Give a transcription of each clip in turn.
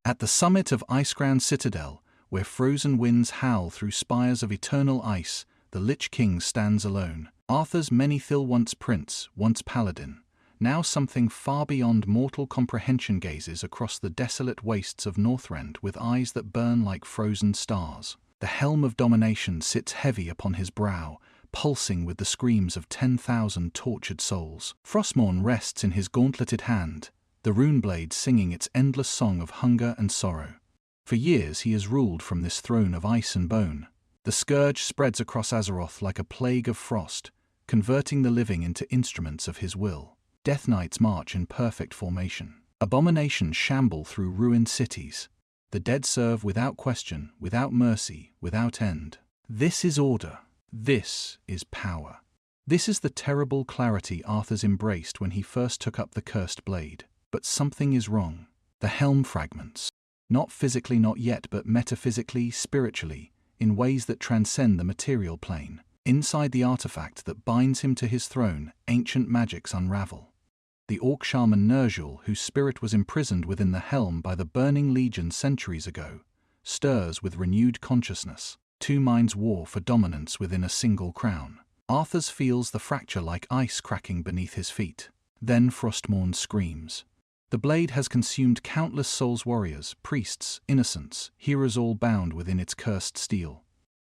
At the summit of Icecrown Citadel, where frozen winds howl through spires of eternal ice, the Lich King stands alone. Arthas Menethil, once prince, once paladin, now something far beyond mortal comprehension, gazes across the desolate wastes of Northrend with eyes that burn like frozen stars. The helm of domination sits heavy upon his brow, pulsing with the screams of 10,000 tortured souls. Frostmourne rests in his gauntleted hand, the rune blade singing its endless song of hunger and sorrow. For years he has ruled from this throne of ice and bone. The Scourge spreads across Azeroth like a plague of frost, converting the living into instruments of his will. Death Knights march in perfect formation. Abominations shamble through ruined cities. The dead serve without question, without mercy, without end. This is order. This is power. This is the terrible clarity Arthas embraced when he first took up the cursed blade. But something is wrong. The helm fragments. Not physically, not yet, but metaphysically, spiritually, in ways that transcend the material plane. Inside the artifact that binds him to his throne, ancient magics unravel. The orc shaman Ner'zhul, whose spirit was imprisoned within the helm by the Burning Legion centuries ago, stirs with renewed consciousness. Two minds war for dominance within a single crown. Arthas feels the fracture like ice cracking beneath his feet. Then Frostmourne screams. The blade has consumed countless souls, warriors, priests, innocents, heroes, all bound within its cursed steel.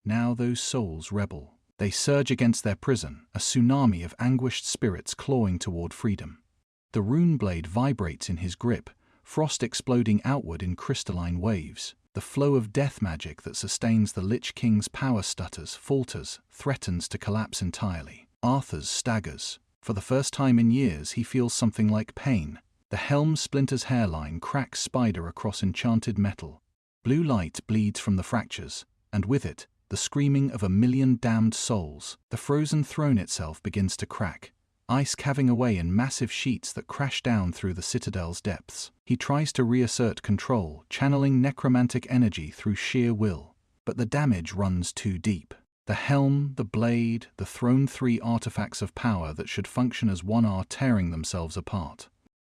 Now those souls rebel. They surge against their prison, a tsunami of anguished spirits clawing toward freedom. The rune blade vibrates in his grip, frost exploding outward in crystalline waves. The flow of death magic that sustains the Lich King's power stutters, falters, threatens to collapse entirely. Arthas staggers. For the first time in years, he feels something like pain. The helm splinters, hairline cracks spider across enchanted metal. Blue light bleeds from the fractures, and with it, the screaming of 1,000,000 damned souls. The frozen throne itself begins to crack, ice calving away in massive sheets that crash down through the citadel's depths. He tries to reassert control, channeling necromantic energy through sheer will, but the damage runs too deep. The helm, the blade, the throne, three artifacts of power that should function as one, are tearing themselves apart.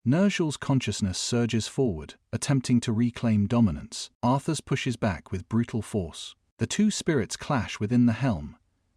Ner'zhul's consciousness surges forward, attempting to reclaim dominance. Arthas pushes back with brutal force. The two spirits clash within the helm,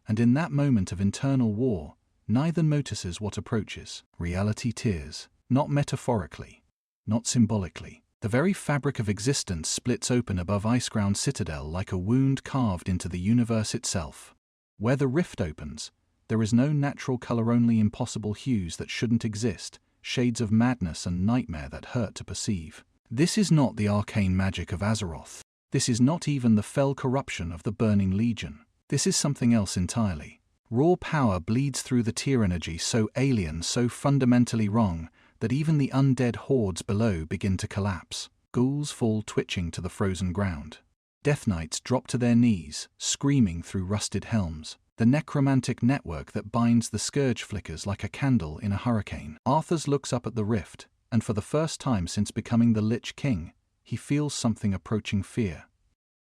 and in that moment of internal war, neither notices what approaches. Reality tears, not metaphorically, not symbolically. The very fabric of existence splits open above Icecrown Citadel like a wound carved into the universe itself. Where the rift opens, there is no natural color, only impossible hues that shouldn't exist, shades of madness and nightmare that hurt to perceive. This is not the arcane magic of Azeroth. This is not even the fell corruption of the Burning Legion. This is something else entirely. Raw power bleeds through the tier energy, so alien, so fundamentally wrong, that even the undead hordes below begin to collapse. Ghouls fall twitching to the frozen ground. Death Knights drop to their knees, screaming through rusted helms. The necromantic network that binds the Scourge flickers like a candle in a hurricane. Arthas looks up at the rift, and for the first time since becoming the Lich King, he feels something approaching: fear.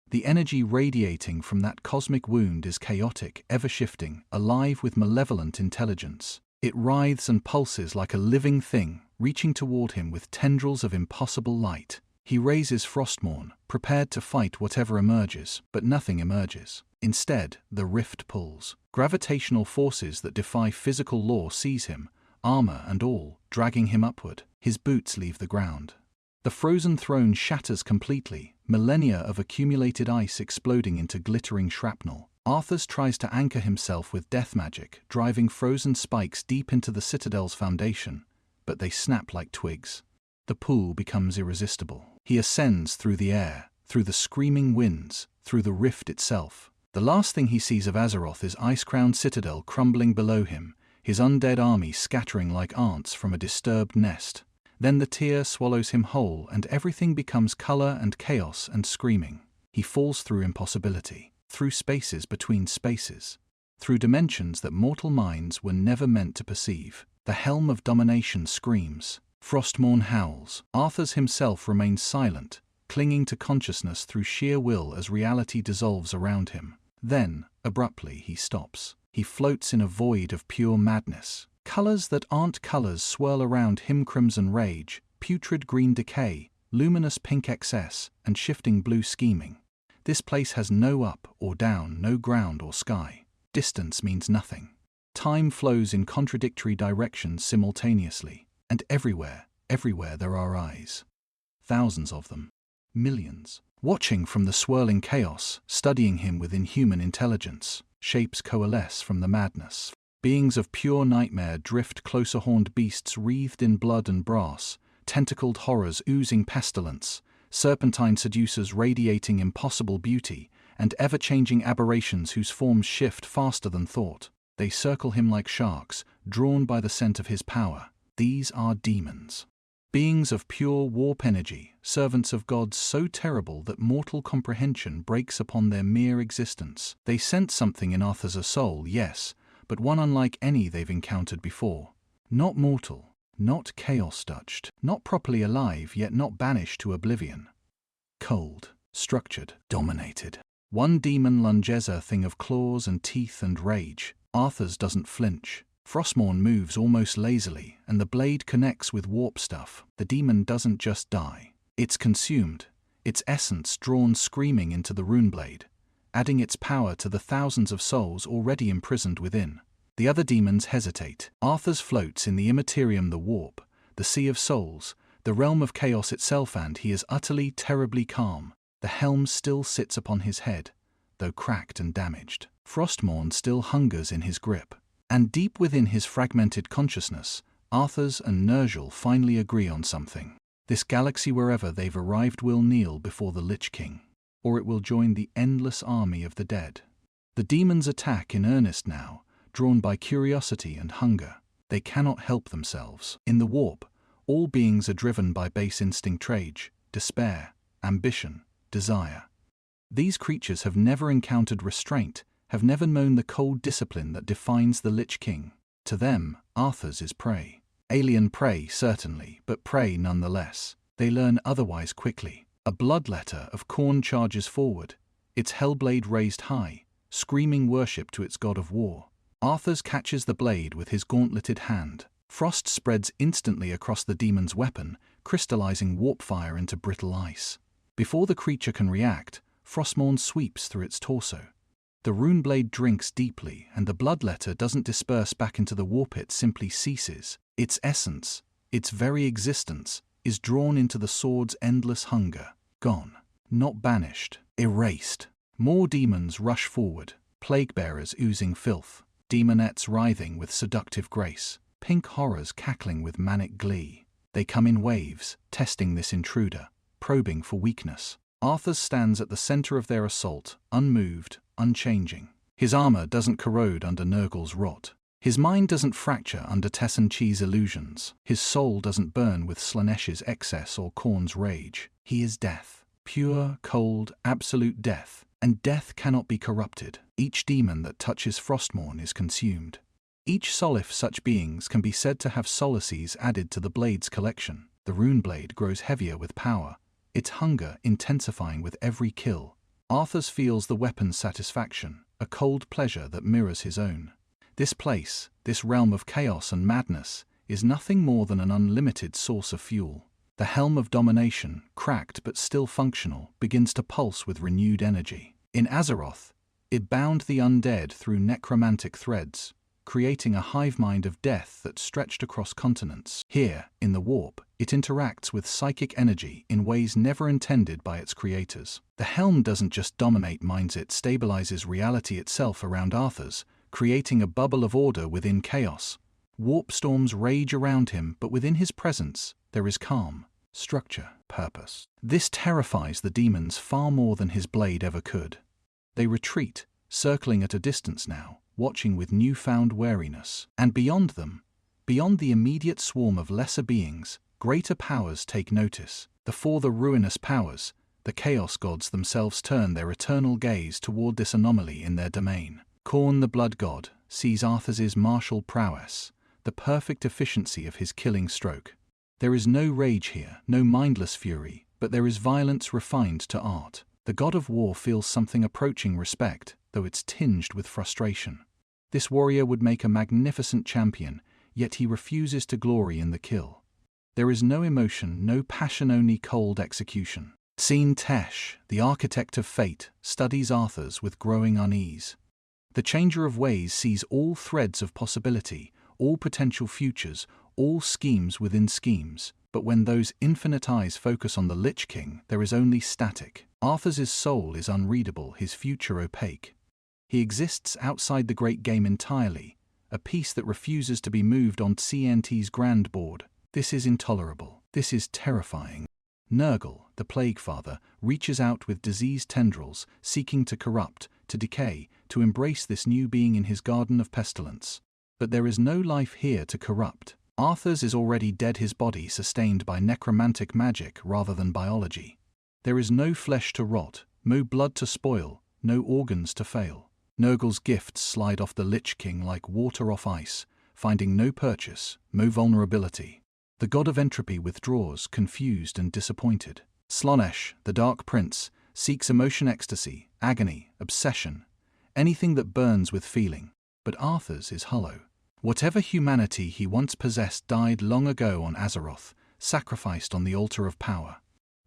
The energy radiating from that cosmic wound is chaotic, ever-shifting, alive with malevolent intelligence. It writhes and pulses like a living thing, reaching toward him with tendrils of impossible light. He raises Frostmourne, prepared to fight whatever emerges, but nothing emerges. Instead, the rift pulls. Gravitational forces that defy physical law seize him, armor and all, dragging him upward. His boots leave the ground. The frozen throne shatters completely, millennia of accumulated ice exploding into glittering shrapnel. Arthas tries to anchor himself with death magic, driving frozen spikes deep into the citadel's foundation, but they snap like twigs. The pull becomes irresistible. He ascends through the air, through the screaming winds, through the rift itself. The last thing he sees of Azeroth is Icecrown Citadel crumbling below him, his undead army scattering like ants from a disturbed nest. Then the tear swallows him whole, and everything becomes color and chaos and screaming. He falls through impossibility, through spaces between spaces, through dimensions that mortal minds were never meant to perceive. The helm of domination screams. Frostmourne howls. Arthas himself remains silent, clinging to consciousness through sheer will as reality dissolves around him. Then, abruptly, he stops. He floats in a void of pure madness. Colors that aren't colors swirl around him: crimson rage, putrid green decay, luminous pink excess, and shifting blue scheming. This place has no up or down, no ground or sky. Distance means nothing. Time flows in contradictory directions simultaneously, and everywhere there are eyes. Thousands of them. Millions. Watching from the swirling chaos, studying him with inhuman intelligence. Shapes coalesce from the madness. Beings of pure nightmare drift closer, horned beasts wreathed in blood and brass, tentacled horrors oozing pestilence, serpentine seducers radiating impossible beauty, and ever-changing aberrations whose forms shift faster than thought. They circle him like sharks, drawn by the scent of his power. These are demons. Beings of pure warp energy, servants of gods so terrible that mortal comprehension breaks upon their mere existence. They sense something in Arthas' soul, yes, but one unlike any they've encountered before. Not mortal, not chaos-touched, not properly alive, yet not banished to oblivion. Cold, structured, dominated. One demon lunges, a thing of claws and teeth and rage. Arthas doesn't flinch. Frostmourne moves almost lazily, and the blade connects with warp stuff. The demon doesn't just die. It's consumed, its essence drawn screaming into the runeblade, adding its power to the thousands of souls already imprisoned within. The other demons hesitate. Arthas floats in the Imperium, the warp, the sea of souls, the realm of chaos itself, and he is utterly, terribly calm. The helm still sits upon his head, though cracked and damaged. Frostmourne still hungers in his grip. And deep within his fragmented consciousness, Arthas and Nergal finally agree on something. This galaxy, wherever they've arrived, will kneel before the Lich King, or it will join the endless army of the dead. The demons attack in earnest now, drawn by curiosity and hunger. They cannot help themselves. In the warp, all beings are driven by base instinct, rage, despair, ambition, desire. These creatures have never encountered restraint, have never known the cold discipline that defines the Lich King. To them, Arthas is prey. Alien prey, certainly, but prey nonetheless. They learn otherwise quickly. A bloodletter of Khorne charges forward, its hellblade raised high, screaming worship to its god of war. Arthas catches the blade with his gauntleted hand. Frost spreads instantly across the demon's weapon, crystallizing warp fire into brittle ice. Before the creature can react, Frostmourne sweeps through its torso. The runeblade drinks deeply, and the bloodletter doesn't disperse back into the warp, it simply ceases. Its essence, its very existence, is drawn into the sword's endless hunger. Gone. Not banished. Erased. More demons rush forward, plague-bearers oozing filth, demonettes writhing with seductive grace, pink horrors cackling with manic glee. They come in waves, testing this intruder, probing for weakness. Arthas stands at the center of their assault, unmoved, unchanging. His armor doesn't corrode under Nergal's rot. His mind doesn't fracture under Tessenchi's illusions. His soul doesn't burn with Slaaneish's excess or Khorne's rage. He is death. Pure, cold, absolute death. And death cannot be corrupted. Each demon that touches Frostmourne is consumed. Each soul, if such beings can be said to have solaces added to the blade's collection. The runeblade grows heavier with power, its hunger intensifying with every kill. Arthas feels the weapon's satisfaction, a cold pleasure that mirrors his own. This place, this realm of chaos and madness, is nothing more than an unlimited source of fuel. The helm of domination, cracked but still functional, begins to pulse with renewed energy. In Azeroth, it bound the undead through necromantic threads, creating a hive mind of death that stretched across continents. Here, in the warp, it interacts with psychic energy in ways never intended by its creators. The helm doesn't just dominate minds, it stabilizes reality itself around Arthas, creating a bubble of order within chaos. Warp storms rage around him, but within his presence, there is calm, structure, purpose. This terrifies the demons far more than his blade ever could. They retreat, circling at a distance now, watching with newfound wariness. And beyond them, beyond the immediate swarm of lesser beings, greater powers take notice. For the ruinous powers, the chaos gods themselves turn their eternal gaze toward this anomaly in their domain. Khorne the blood god sees Arthas's martial prowess, the perfect efficiency of his killing stroke. There is no rage here, no mindless fury, but there is violence refined to art. The god of war feels something approaching respect, though it's tinged with frustration. This warrior would make a magnificent champion, yet he refuses to glory in the kill. There is no emotion, no passion, only cold execution. Scene Tesh, the architect of fate, studies Arthas with growing unease. The changer of ways sees all threads of possibility, all potential futures, all schemes within schemes. But when those infinite eyes focus on the Lich King, there is only static. Arthas' soul is unreadable, his future opaque. He exists outside the great game entirely, a piece that refuses to be moved on CNT's grand board. This is intolerable. This is terrifying. Nurgle, the Plague Father, reaches out with diseased tendrils, seeking to corrupt, to decay, to embrace this new being in his garden of pestilence. But there is no life here to corrupt. Arthas is already dead, his body sustained by necromantic magic rather than biology. There is no flesh to rot, no blood to spoil, no organs to fail. Nurgle's gifts slide off the Lich King like water off ice, finding no purchase, no vulnerability. The god of entropy withdraws, confused and disappointed. Slaanesh, the Dark Prince, seeks emotion, ecstasy, agony, obsession, anything that burns with feeling. But Arthas is hollow. Whatever humanity he once possessed died long ago on Azeroth, sacrificed on the altar of power.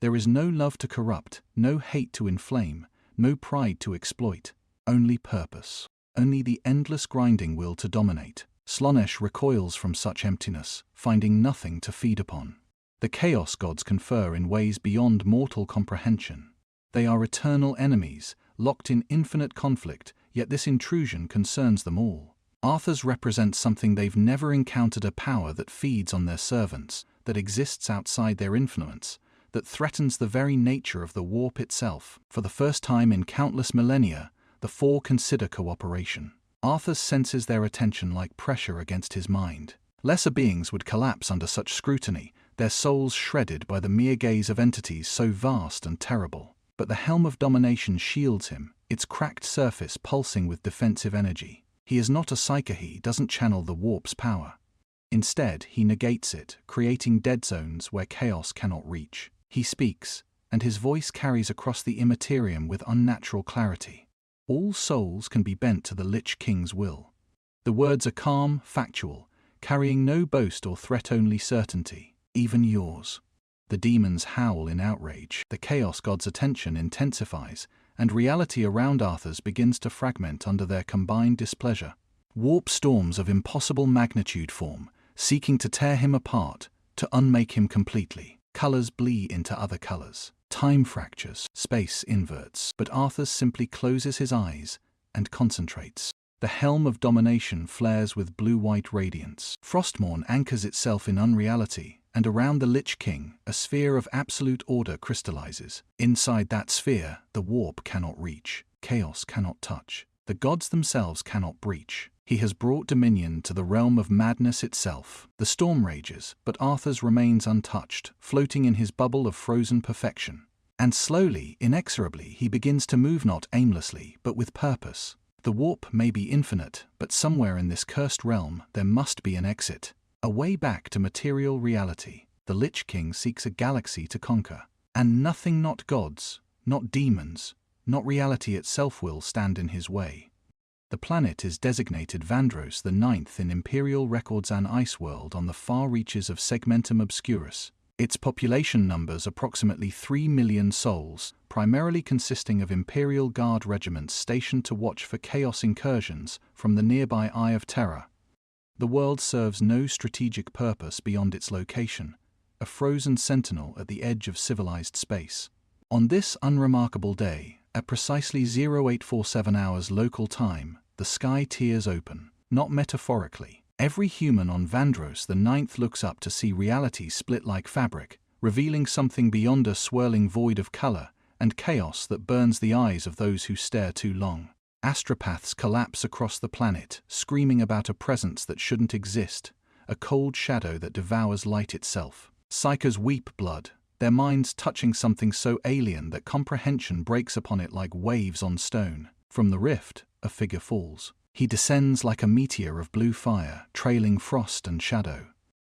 There is no love to corrupt, no hate to inflame, no pride to exploit, only purpose, only the endless grinding will to dominate. Slaanesh recoils from such emptiness, finding nothing to feed upon. The Chaos Gods confer in ways beyond mortal comprehension. They are eternal enemies, locked in infinite conflict, yet this intrusion concerns them all. Arthas represents something they've never encountered, a power that feeds on their servants, that exists outside their influence, that threatens the very nature of the warp itself. For the first time in countless millennia, the four consider cooperation. Arthas senses their attention like pressure against his mind. Lesser beings would collapse under such scrutiny, their souls shredded by the mere gaze of entities so vast and terrible. But the helm of domination shields him, its cracked surface pulsing with defensive energy. He is not a psyche, he doesn't channel the warp's power. Instead, he negates it, creating dead zones where chaos cannot reach. He speaks, and his voice carries across the Imperium with unnatural clarity. All souls can be bent to the Lich King's will. The words are calm, factual, carrying no boast or threat, only certainty, even yours. The demons howl in outrage, the Chaos God's attention intensifies, and reality around Arthas begins to fragment under their combined displeasure. Warp storms of impossible magnitude form, seeking to tear him apart, to unmake him completely. Colors bleed into other colors. Time fractures, space inverts, but Arthas simply closes his eyes and concentrates. The helm of domination flares with blue-white radiance. Frostmourne anchors itself in unreality, and around the Lich King, a sphere of absolute order crystallizes. Inside that sphere, the warp cannot reach, chaos cannot touch, the gods themselves cannot breach. He has brought dominion to the realm of madness itself. The storm rages, but Arthas remains untouched, floating in his bubble of frozen perfection. And slowly, inexorably, he begins to move, not aimlessly, but with purpose. The warp may be infinite, but somewhere in this cursed realm there must be an exit. A way back to material reality. The Lich King seeks a galaxy to conquer. And nothing, not gods, not demons, not reality itself will stand in his way. The planet is designated Vandros the Ninth in Imperial records, an ice world on the far reaches of Segmentum Obscurus. Its population numbers approximately 3 million souls, primarily consisting of Imperial Guard regiments stationed to watch for chaos incursions from the nearby Eye of Terror. The world serves no strategic purpose beyond its location, a frozen sentinel at the edge of civilized space. On this unremarkable day, at precisely 0847 hours local time, the sky tears open, not metaphorically. Every human on Vandros the Ninth looks up to see reality split like fabric, revealing something beyond a swirling void of color and chaos that burns the eyes of those who stare too long. Astropaths collapse across the planet, screaming about a presence that shouldn't exist, a cold shadow that devours light itself. Psychers weep blood, their minds touching something so alien that comprehension breaks upon it like waves on stone. From the rift, a figure falls. He descends like a meteor of blue fire, trailing frost and shadow.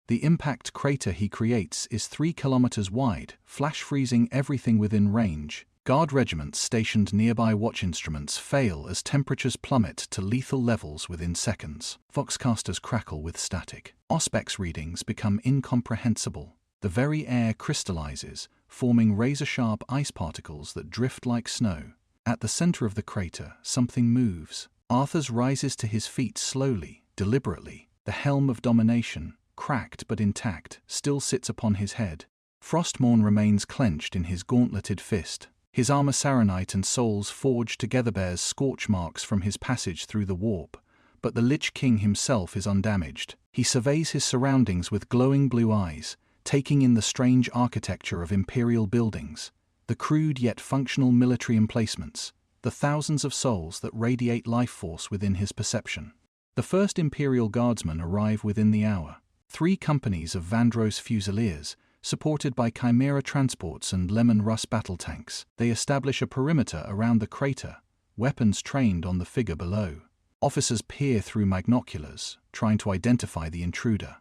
The impact crater he creates is 3 kilometers wide, flash-freezing everything within range. Guard regiments stationed nearby watch instruments fail as temperatures plummet to lethal levels within seconds. Voxcasters crackle with static. Auspex readings become incomprehensible. The very air crystallizes, forming razor-sharp ice particles that drift like snow. At the center of the crater, something moves. Arthas rises to his feet slowly, deliberately. The helm of domination, cracked but intact, still sits upon his head. Frostmourne remains clenched in his gauntleted fist. His armor saronite and souls forged together bears scorch marks from his passage through the warp, but the Lich King himself is undamaged. He surveys his surroundings with glowing blue eyes, taking in the strange architecture of imperial buildings, the crude yet functional military emplacements, the thousands of souls that radiate life force within his perception. The first Imperial Guardsmen arrive within the hour. 3 companies of Vandros Fusiliers, supported by Chimera transports and Lemon Russ battle tanks. They establish a perimeter around the crater, weapons trained on the figure below. Officers peer through magnoculars, trying to identify the intruder.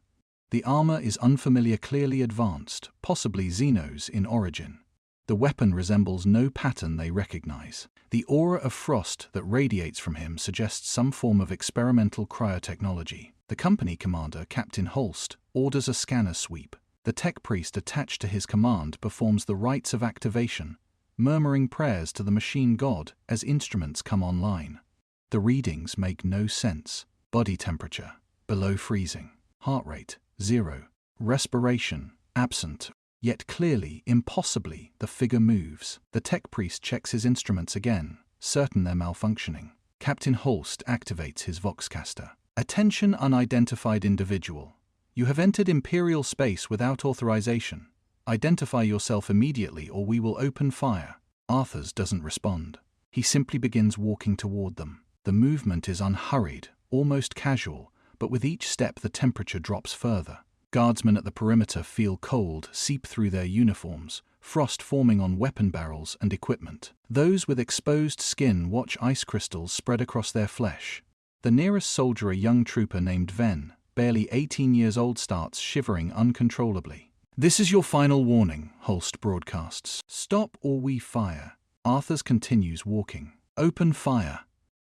The armor is unfamiliar, clearly advanced, possibly Xenos in origin. The weapon resembles no pattern they recognize. The aura of frost that radiates from him suggests some form of experimental cryotechnology. The company commander, Captain Holst, orders a scanner sweep. The tech priest attached to his command performs the rites of activation, murmuring prayers to the machine god as instruments come online. The readings make no sense. Body temperature, below freezing. Heart rate, 0. Respiration, absent. Yet clearly, impossibly, the figure moves. The tech priest checks his instruments again, certain they're malfunctioning. Captain Holst activates his voxcaster. Attention, unidentified individual. You have entered Imperial space without authorization. Identify yourself immediately or we will open fire. Arthas doesn't respond. He simply begins walking toward them. The movement is unhurried, almost casual, but with each step the temperature drops further. Guardsmen at the perimeter feel cold seep through their uniforms, frost forming on weapon barrels and equipment. Those with exposed skin watch ice crystals spread across their flesh. The nearest soldier, a young trooper named Ven, barely 18 years old, starts shivering uncontrollably. "This is your final warning," Holst broadcasts. "Stop or we fire." Arthas continues walking. "Open fire."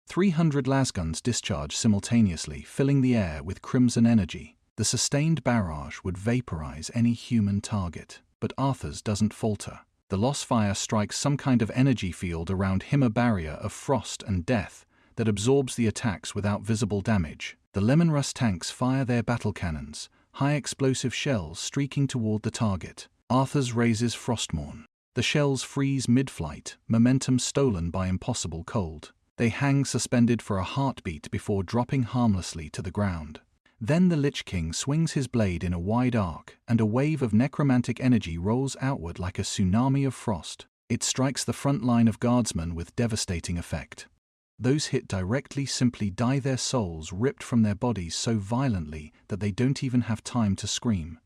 300 lasguns discharge simultaneously, filling the air with crimson energy. The sustained barrage would vaporize any human target. But Arthas doesn't falter. The lost fire strikes some kind of energy field around him, a barrier of frost and death that absorbs the attacks without visible damage. The Lemon Russ tanks fire their battle cannons, high explosive shells streaking toward the target. Arthas raises Frostmourne. The shells freeze mid-flight, momentum stolen by impossible cold. They hang suspended for a heartbeat before dropping harmlessly to the ground. Then the Lich King swings his blade in a wide arc, and a wave of necromantic energy rolls outward like a tsunami of frost. It strikes the front line of guardsmen with devastating effect. Those hit directly simply die, their souls ripped from their bodies so violently that they don't even have time to scream.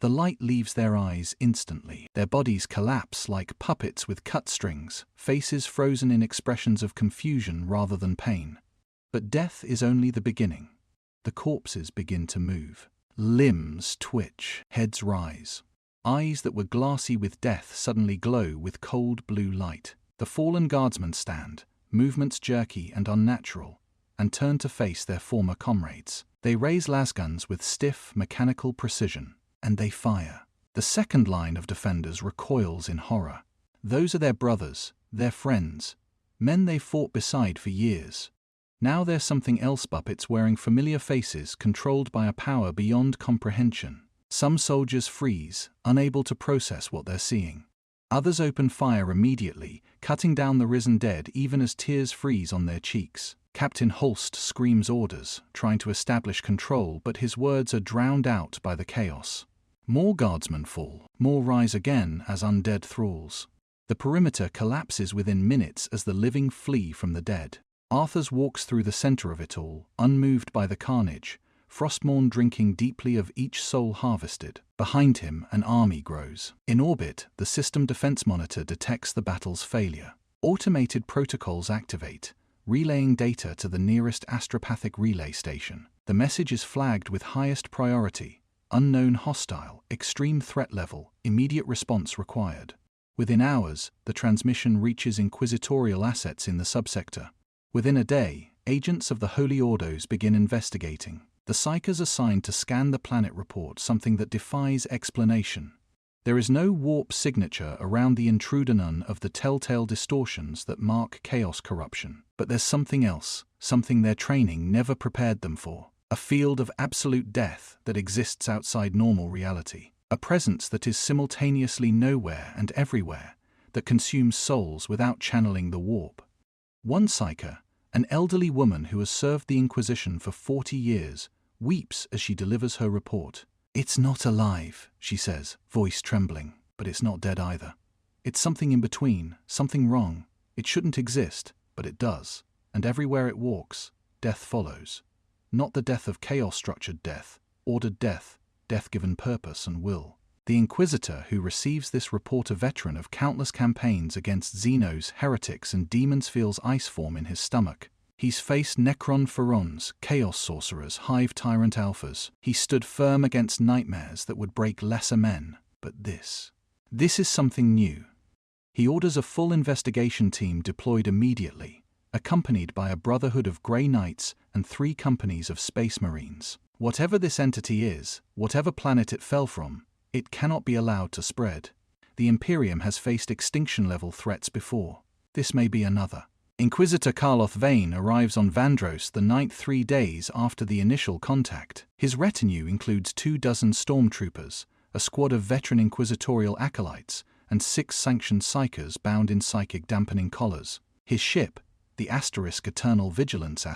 The light leaves their eyes instantly. Their bodies collapse like puppets with cut strings, faces frozen in expressions of confusion rather than pain. But death is only the beginning. The corpses begin to move. Limbs twitch, heads rise. Eyes that were glassy with death suddenly glow with cold blue light. The fallen guardsmen stand, movements jerky and unnatural, and turn to face their former comrades. They raise lasguns with stiff, mechanical precision, and they fire. The second line of defenders recoils in horror. Those are their brothers, their friends, men they fought beside for years. Now they're something else, puppets wearing familiar faces controlled by a power beyond comprehension. Some soldiers freeze, unable to process what they're seeing. Others open fire immediately, cutting down the risen dead even as tears freeze on their cheeks. Captain Holst screams orders, trying to establish control, but his words are drowned out by the chaos. More guardsmen fall, more rise again as undead thralls. The perimeter collapses within minutes as the living flee from the dead. Arthas walks through the center of it all, unmoved by the carnage, Frostmourne drinking deeply of each soul harvested. Behind him, an army grows. In orbit, the system defense monitor detects the battle's failure. Automated protocols activate, relaying data to the nearest astropathic relay station. The message is flagged with highest priority: unknown hostile, extreme threat level, immediate response required. Within hours, the transmission reaches inquisitorial assets in the subsector. Within a day, agents of the Holy Ordos begin investigating. The psychers assigned to scan the planet report something that defies explanation. There is no warp signature around the intruder, none of the telltale distortions that mark chaos corruption. But there's something else, something their training never prepared them for. A field of absolute death that exists outside normal reality. A presence that is simultaneously nowhere and everywhere, that consumes souls without channeling the warp. One psyker, an elderly woman who has served the Inquisition for 40 years, weeps as she delivers her report. "It's not alive," she says, voice trembling, "but it's not dead either. It's something in between, something wrong. It shouldn't exist, but it does. And everywhere it walks, death follows. Not the death of chaos-structured death, ordered death, death given purpose and will." The Inquisitor who receives this report, a veteran of countless campaigns against Xenos, heretics and demons, feels ice form in his stomach. He's faced Necron Pharaons, Chaos Sorcerers, Hive Tyrant Alphas. He stood firm against nightmares that would break lesser men. But this is something new. He orders a full investigation team deployed immediately, accompanied by a brotherhood of Grey Knights and 3 companies of Space Marines. Whatever this entity is, whatever planet it fell from, it cannot be allowed to spread. The Imperium has faced extinction-level threats before. This may be another. Inquisitor Karloth Vane arrives on Vandros the 9th, 3 days after the initial contact. His retinue includes 24 stormtroopers, a squad of veteran inquisitorial acolytes, and 6 sanctioned psychers bound in psychic dampening collars. His ship, the Eternal Vigilance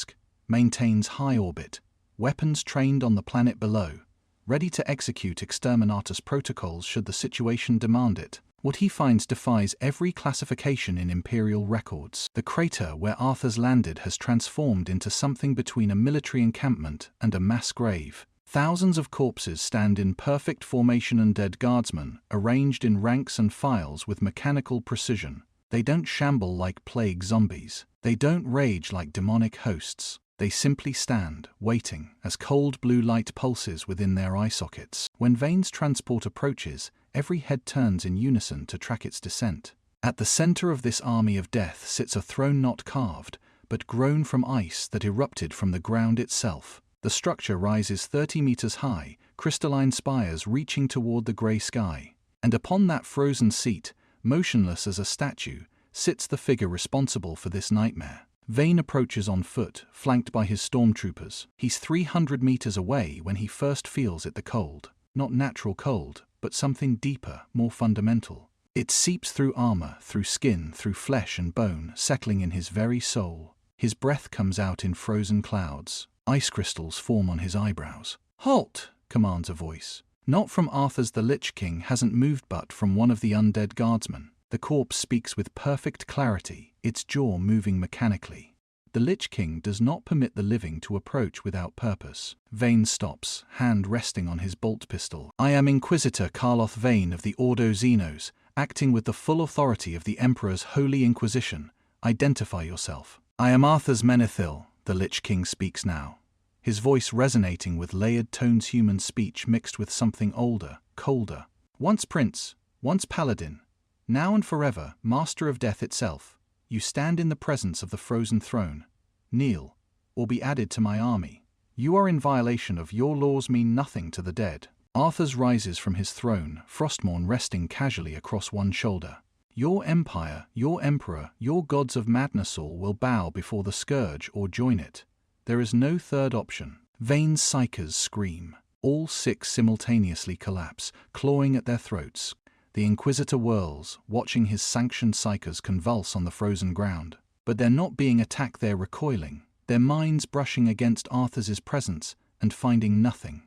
*, maintains high orbit, weapons trained on the planet below, ready to execute exterminatus protocols should the situation demand it. What he finds defies every classification in Imperial records. The crater where Arthas landed has transformed into something between a military encampment and a mass grave. Thousands of corpses stand in perfect formation, undead guardsmen, arranged in ranks and files with mechanical precision. They don't shamble like plague zombies. They don't rage like demonic hosts. They simply stand, waiting, as cold blue light pulses within their eye sockets. When Vane's transport approaches, every head turns in unison to track its descent. At the center of this army of death sits a throne not carved, but grown from ice that erupted from the ground itself. The structure rises 30 meters high, crystalline spires reaching toward the gray sky. And upon that frozen seat, motionless as a statue, sits the figure responsible for this nightmare. Vane approaches on foot, flanked by his stormtroopers. He's 300 meters away when he first feels it, the cold. Not natural cold, but something deeper, more fundamental. It seeps through armor, through skin, through flesh and bone, settling in his very soul. His breath comes out in frozen clouds. Ice crystals form on his eyebrows. "Halt!" commands a voice. Not from Arthas the Lich King, hasn't moved, but from one of the undead guardsmen. The corpse speaks with perfect clarity, its jaw moving mechanically. The Lich King does not permit the living to approach without purpose. Vane stops, hand resting on his bolt pistol. "I am Inquisitor Karloth Vane of the Ordo Xenos, acting with the full authority of the Emperor's Holy Inquisition. Identify yourself." "I am Arthas Menethil," the Lich King speaks now, his voice resonating with layered tones, human speech mixed with something older, colder. "Once prince, once paladin, now and forever master of death itself, you stand in the presence of the frozen throne. Kneel, or be added to my army. You are in violation of your laws, mean nothing to the dead." Arthas rises from his throne, Frostmourne resting casually across one shoulder. "Your empire, your emperor, your gods of madness all will bow before the Scourge or join it. There is no third option." Vane's psychers scream. All 6 simultaneously collapse, clawing at their throats. The Inquisitor whirls, watching his sanctioned psychers convulse on the frozen ground. But they're not being attacked, they're recoiling, their minds brushing against Arthas's presence and finding nothing.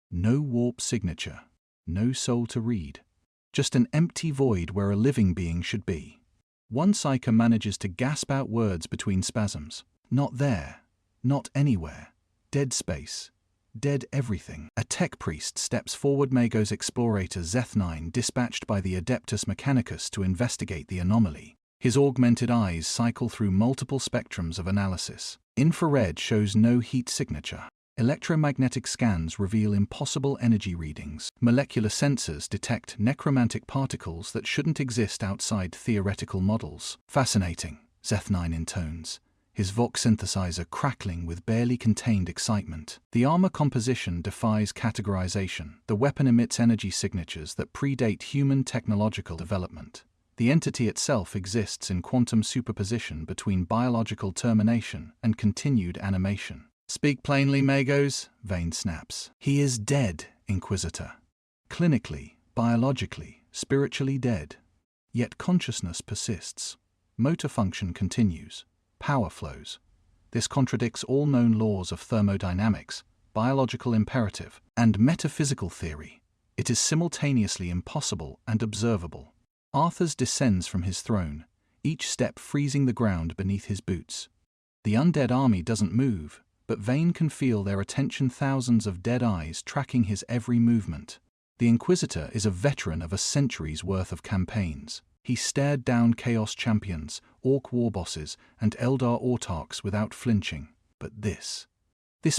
No warp signature, no soul to read. Just an empty void where a living being should be. One psyker manages to gasp out words between spasms. "Not there, not anywhere, dead space. Dead everything." A tech priest steps forward, Magos Explorator Zeth9, dispatched by the Adeptus Mechanicus to investigate the anomaly. His augmented eyes cycle through multiple spectrums of analysis. Infrared shows no heat signature. Electromagnetic scans reveal impossible energy readings. Molecular sensors detect necromantic particles that shouldn't exist outside theoretical models. "Fascinating," Zeth9 intones, his Vox synthesizer crackling with barely contained excitement. The armor composition defies categorization. The weapon emits energy signatures that predate human technological development. The entity itself exists in quantum superposition between biological termination and continued animation. "Speak plainly, Magos," Vayne snaps. "He is dead, Inquisitor. Clinically, biologically, spiritually dead. Yet consciousness persists. Motor function continues. Power flows. This contradicts all known laws of thermodynamics, biological imperative, and metaphysical theory. It is simultaneously impossible and observable." Arthas descends from his throne, each step freezing the ground beneath his boots. The undead army doesn't move, but Vayne can feel their attention, thousands of dead eyes tracking his every movement. The Inquisitor is a veteran of a century's worth of campaigns. He stared down Chaos champions, Orc war bosses, and Eldar autarchs without flinching. But this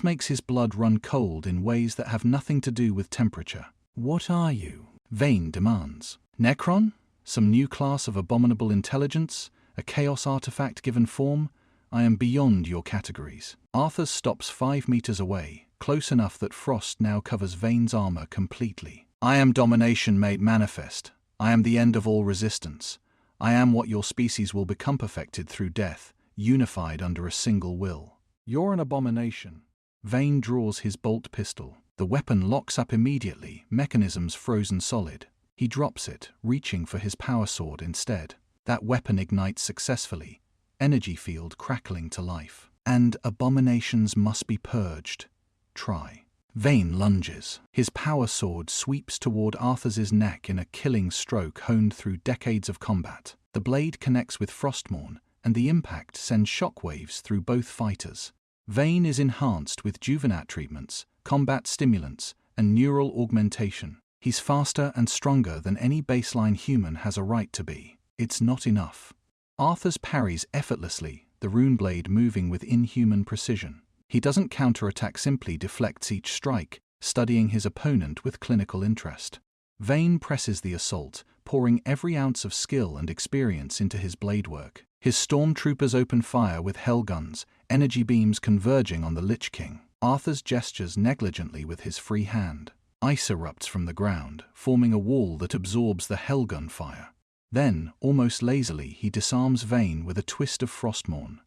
makes his blood run cold in ways that have nothing to do with temperature. "What are you?" Vayne demands. "Necron? Some new class of abominable intelligence? A chaos artifact given form? I am beyond your categories." Arthas stops 5 meters away, close enough that frost now covers Vayne's armor completely. "I am domination made manifest. I am the end of all resistance. I am what your species will become, perfected through death, unified under a single will." "You're an abomination." Vayne draws his bolt pistol. The weapon locks up immediately, mechanisms frozen solid. He drops it, reaching for his power sword instead. That weapon ignites successfully, energy field crackling to life. "And abominations must be purged. Try." Vayne lunges. His power sword sweeps toward Arthas's neck in a killing stroke honed through decades of combat. The blade connects with Frostmourne, and the impact sends shockwaves through both fighters. Vayne is enhanced with Juvenat treatments, combat stimulants, and neural augmentation. He's faster and stronger than any baseline human has a right to be. It's not enough. Arthas parries effortlessly, the rune blade moving with inhuman precision. He doesn't counterattack, simply deflects each strike, studying his opponent with clinical interest. Vayne presses the assault, pouring every ounce of skill and experience into his blade work. His stormtroopers open fire with hellguns, energy beams converging on the Lich King. Arthas gestures negligently with his free hand. Ice erupts from the ground, forming a wall that absorbs the hellgun fire. Then, almost lazily, he disarms Vayne with a twist of Frostmourne.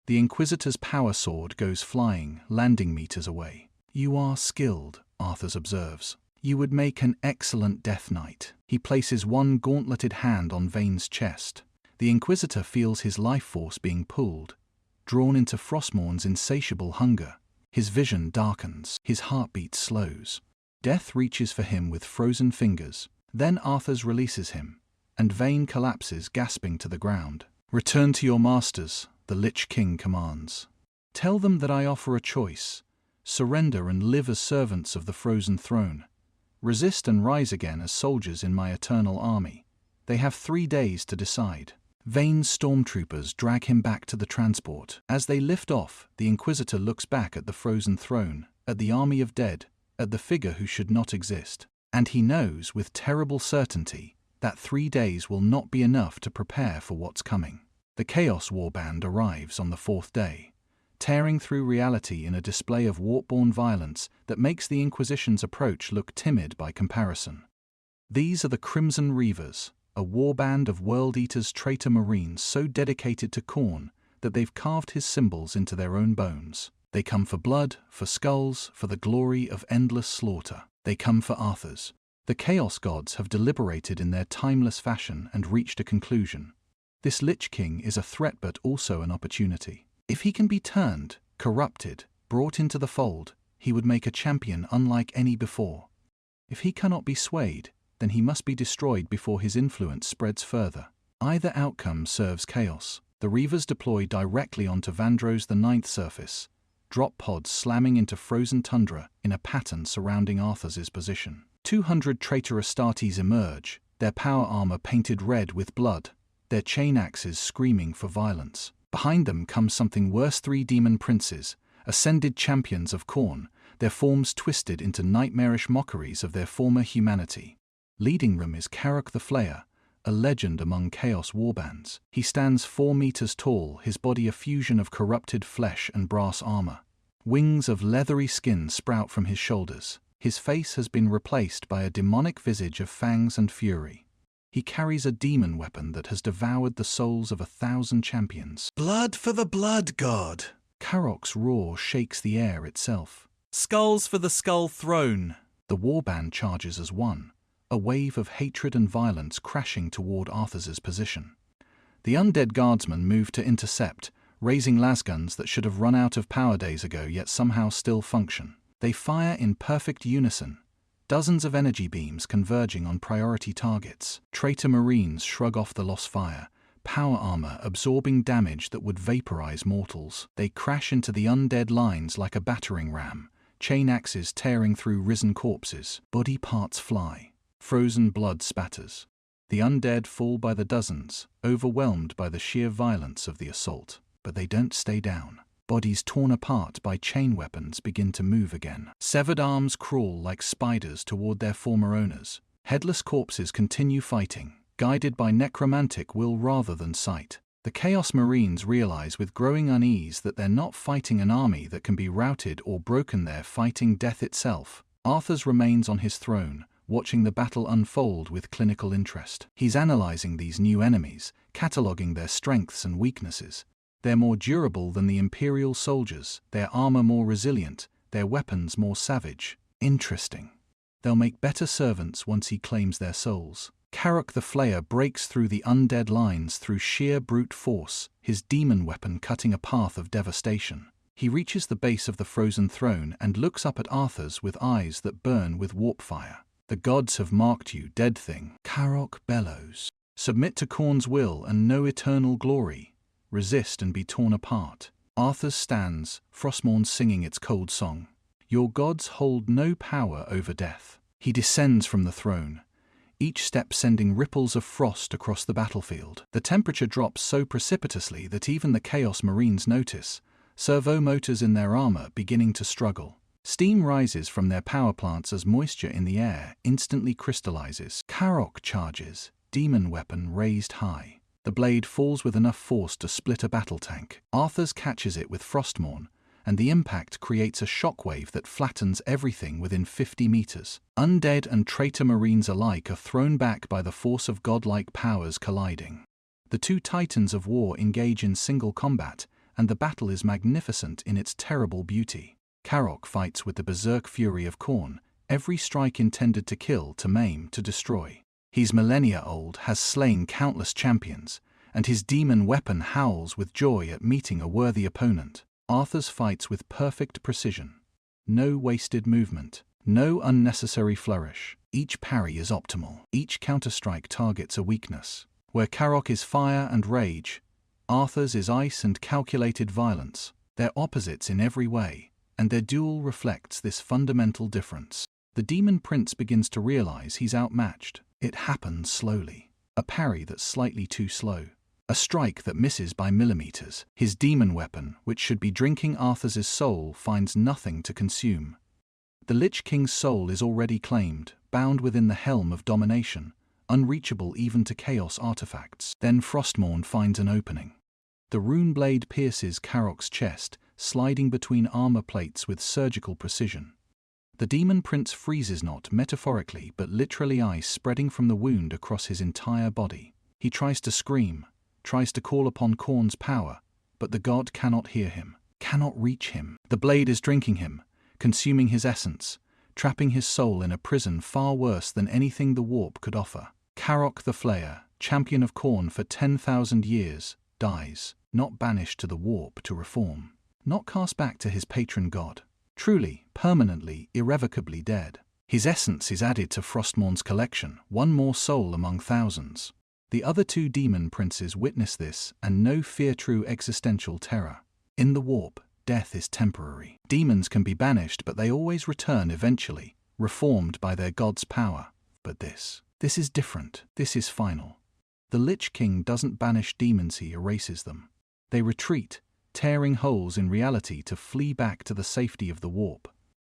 The Inquisitor's power sword goes flying, landing meters away. "You are skilled," Arthas observes. "You would make an excellent Death Knight." He places one gauntleted hand on Vayne's chest. The Inquisitor feels his life force being pulled, drawn into Frostmourne's insatiable hunger. His vision darkens, his heartbeat slows. Death reaches for him with frozen fingers. Then Arthas releases him, and Vayne collapses, gasping to the ground. "Return to your masters," the Lich King commands. "Tell them that I offer a choice. Surrender and live as servants of the frozen throne. Resist and rise again as soldiers in my eternal army. They have 3 days to decide." Vayne's stormtroopers drag him back to the transport. As they lift off, the Inquisitor looks back at the frozen throne, at the army of dead, at the figure who should not exist. And he knows with terrible certainty that 3 days will not be enough to prepare for what's coming. The Chaos Warband arrives on the 4th day, tearing through reality in a display of warp-born violence that makes the Inquisition's approach look timid by comparison. These are the Crimson Reavers, a warband of World-Eater's traitor marines so dedicated to Khorne that they've carved his symbols into their own bones. They come for blood, for skulls, for the glory of endless slaughter. They come for Arthas. The Chaos Gods have deliberated in their timeless fashion and reached a conclusion. This Lich King is a threat but also an opportunity. If he can be turned, corrupted, brought into the fold, he would make a champion unlike any before. If he cannot be swayed, then he must be destroyed before his influence spreads further. Either outcome serves chaos. The Reavers deploy directly onto Vandros the Ninth surface, drop pods slamming into frozen tundra in a pattern surrounding Arthas's position. 200 traitor Astartes emerge, their power armor painted red with blood, their chain axes screaming for violence. Behind them comes something worse: 3 demon princes, ascended champions of Khorne, their forms twisted into nightmarish mockeries of their former humanity. Leading them is Karuk the Flayer, a legend among Chaos warbands. He stands 4 meters tall, his body a fusion of corrupted flesh and brass armor. Wings of leathery skin sprout from his shoulders. His face has been replaced by a demonic visage of fangs and fury. He carries a demon weapon that has devoured the souls of 1,000 champions. Blood for the blood god! Karok's roar shakes the air itself. Skulls for the skull throne! The warband charges as one, a wave of hatred and violence crashing toward Arthas's position. The undead guardsmen move to intercept, raising lasguns that should have run out of power days ago yet somehow still function. They fire in perfect unison, dozens of energy beams converging on priority targets. Traitor Marines shrug off the lost fire, power armor absorbing damage that would vaporize mortals. They crash into the undead lines like a battering ram, chain axes tearing through risen corpses. Body parts fly. Frozen blood spatters. The undead fall by the dozens, overwhelmed by the sheer violence of the assault. But they don't stay down. Bodies torn apart by chain weapons begin to move again. Severed arms crawl like spiders toward their former owners. Headless corpses continue fighting, guided by necromantic will rather than sight. The Chaos Marines realize with growing unease that they're not fighting an army that can be routed or broken, they're fighting death itself. Arthas remains on his throne, watching the battle unfold with clinical interest. He's analyzing these new enemies, cataloging their strengths and weaknesses. They're more durable than the Imperial soldiers, their armor more resilient, their weapons more savage. Interesting. They'll make better servants once he claims their souls. Karok the Flayer breaks through the undead lines through sheer brute force, his demon weapon cutting a path of devastation. He reaches the base of the frozen throne and looks up at Arthas with eyes that burn with warp fire. The gods have marked you, dead thing. Karok bellows. Submit to Khorne's will and know eternal glory. Resist and be torn apart. Arthas stands, Frostmourne singing its cold song. Your gods hold no power over death. He descends from the throne, each step sending ripples of frost across the battlefield. The temperature drops so precipitously that even the Chaos Marines notice, servo motors in their armor beginning to struggle. Steam rises from their power plants as moisture in the air instantly crystallizes. Karok charges, demon weapon raised high. The blade falls with enough force to split a battle tank. Arthas catches it with Frostmourne, and the impact creates a shockwave that flattens everything within 50 meters. Undead and traitor Marines alike are thrown back by the force of godlike powers colliding. The two titans of war engage in single combat, and the battle is magnificent in its terrible beauty. Karok fights with the berserk fury of Khorne, every strike intended to kill, to maim, to destroy. He's millennia old, has slain countless champions, and his demon weapon howls with joy at meeting a worthy opponent. Arthas fights with perfect precision. No wasted movement, no unnecessary flourish. Each parry is optimal. Each counterstrike targets a weakness. Where Karok is fire and rage, Arthas is ice and calculated violence. They're opposites in every way, and their duel reflects this fundamental difference. The demon prince begins to realize he's outmatched. It happens slowly. A parry that's slightly too slow. A strike that misses by millimeters. His demon weapon, which should be drinking Arthas's soul, finds nothing to consume. The Lich King's soul is already claimed, bound within the helm of domination, unreachable even to chaos artifacts. Then Frostmourne finds an opening. The rune blade pierces Karok's chest, sliding between armor plates with surgical precision. The demon prince freezes, not metaphorically but literally, ice spreading from the wound across his entire body. He tries to scream, tries to call upon Khorne's power, but the god cannot hear him, cannot reach him. The blade is drinking him, consuming his essence, trapping his soul in a prison far worse than anything the warp could offer. Karok the Flayer, champion of Khorne for 10,000 years, dies, not banished to the warp to reform, not cast back to his patron god. Truly, permanently, irrevocably dead. His essence is added to Frostmourne's collection, one more soul among thousands. The other two demon princes witness this and know fear true existential terror. In the warp, death is temporary. Demons can be banished, but they always return eventually, reformed by their god's power. But this is different. This is final. The Lich King doesn't banish demons, he erases them. They retreat, tearing holes in reality to flee back to the safety of the warp.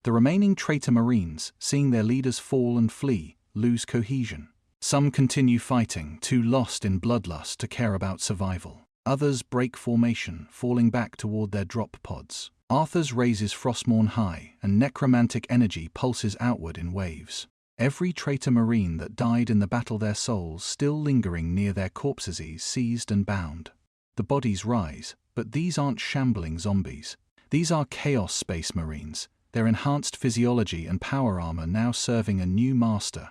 The remaining traitor Marines, seeing their leaders fall and flee, lose cohesion. Some continue fighting, too lost in bloodlust to care about survival. Others break formation, falling back toward their drop pods. Arthas raises Frostmourne high, and necromantic energy pulses outward in waves. Every traitor marine that died in the battle, their souls still lingering near their corpses, seized and bound. The bodies rise, but these aren't shambling zombies. These are Chaos Space Marines, their enhanced physiology and power armor now serving a new master.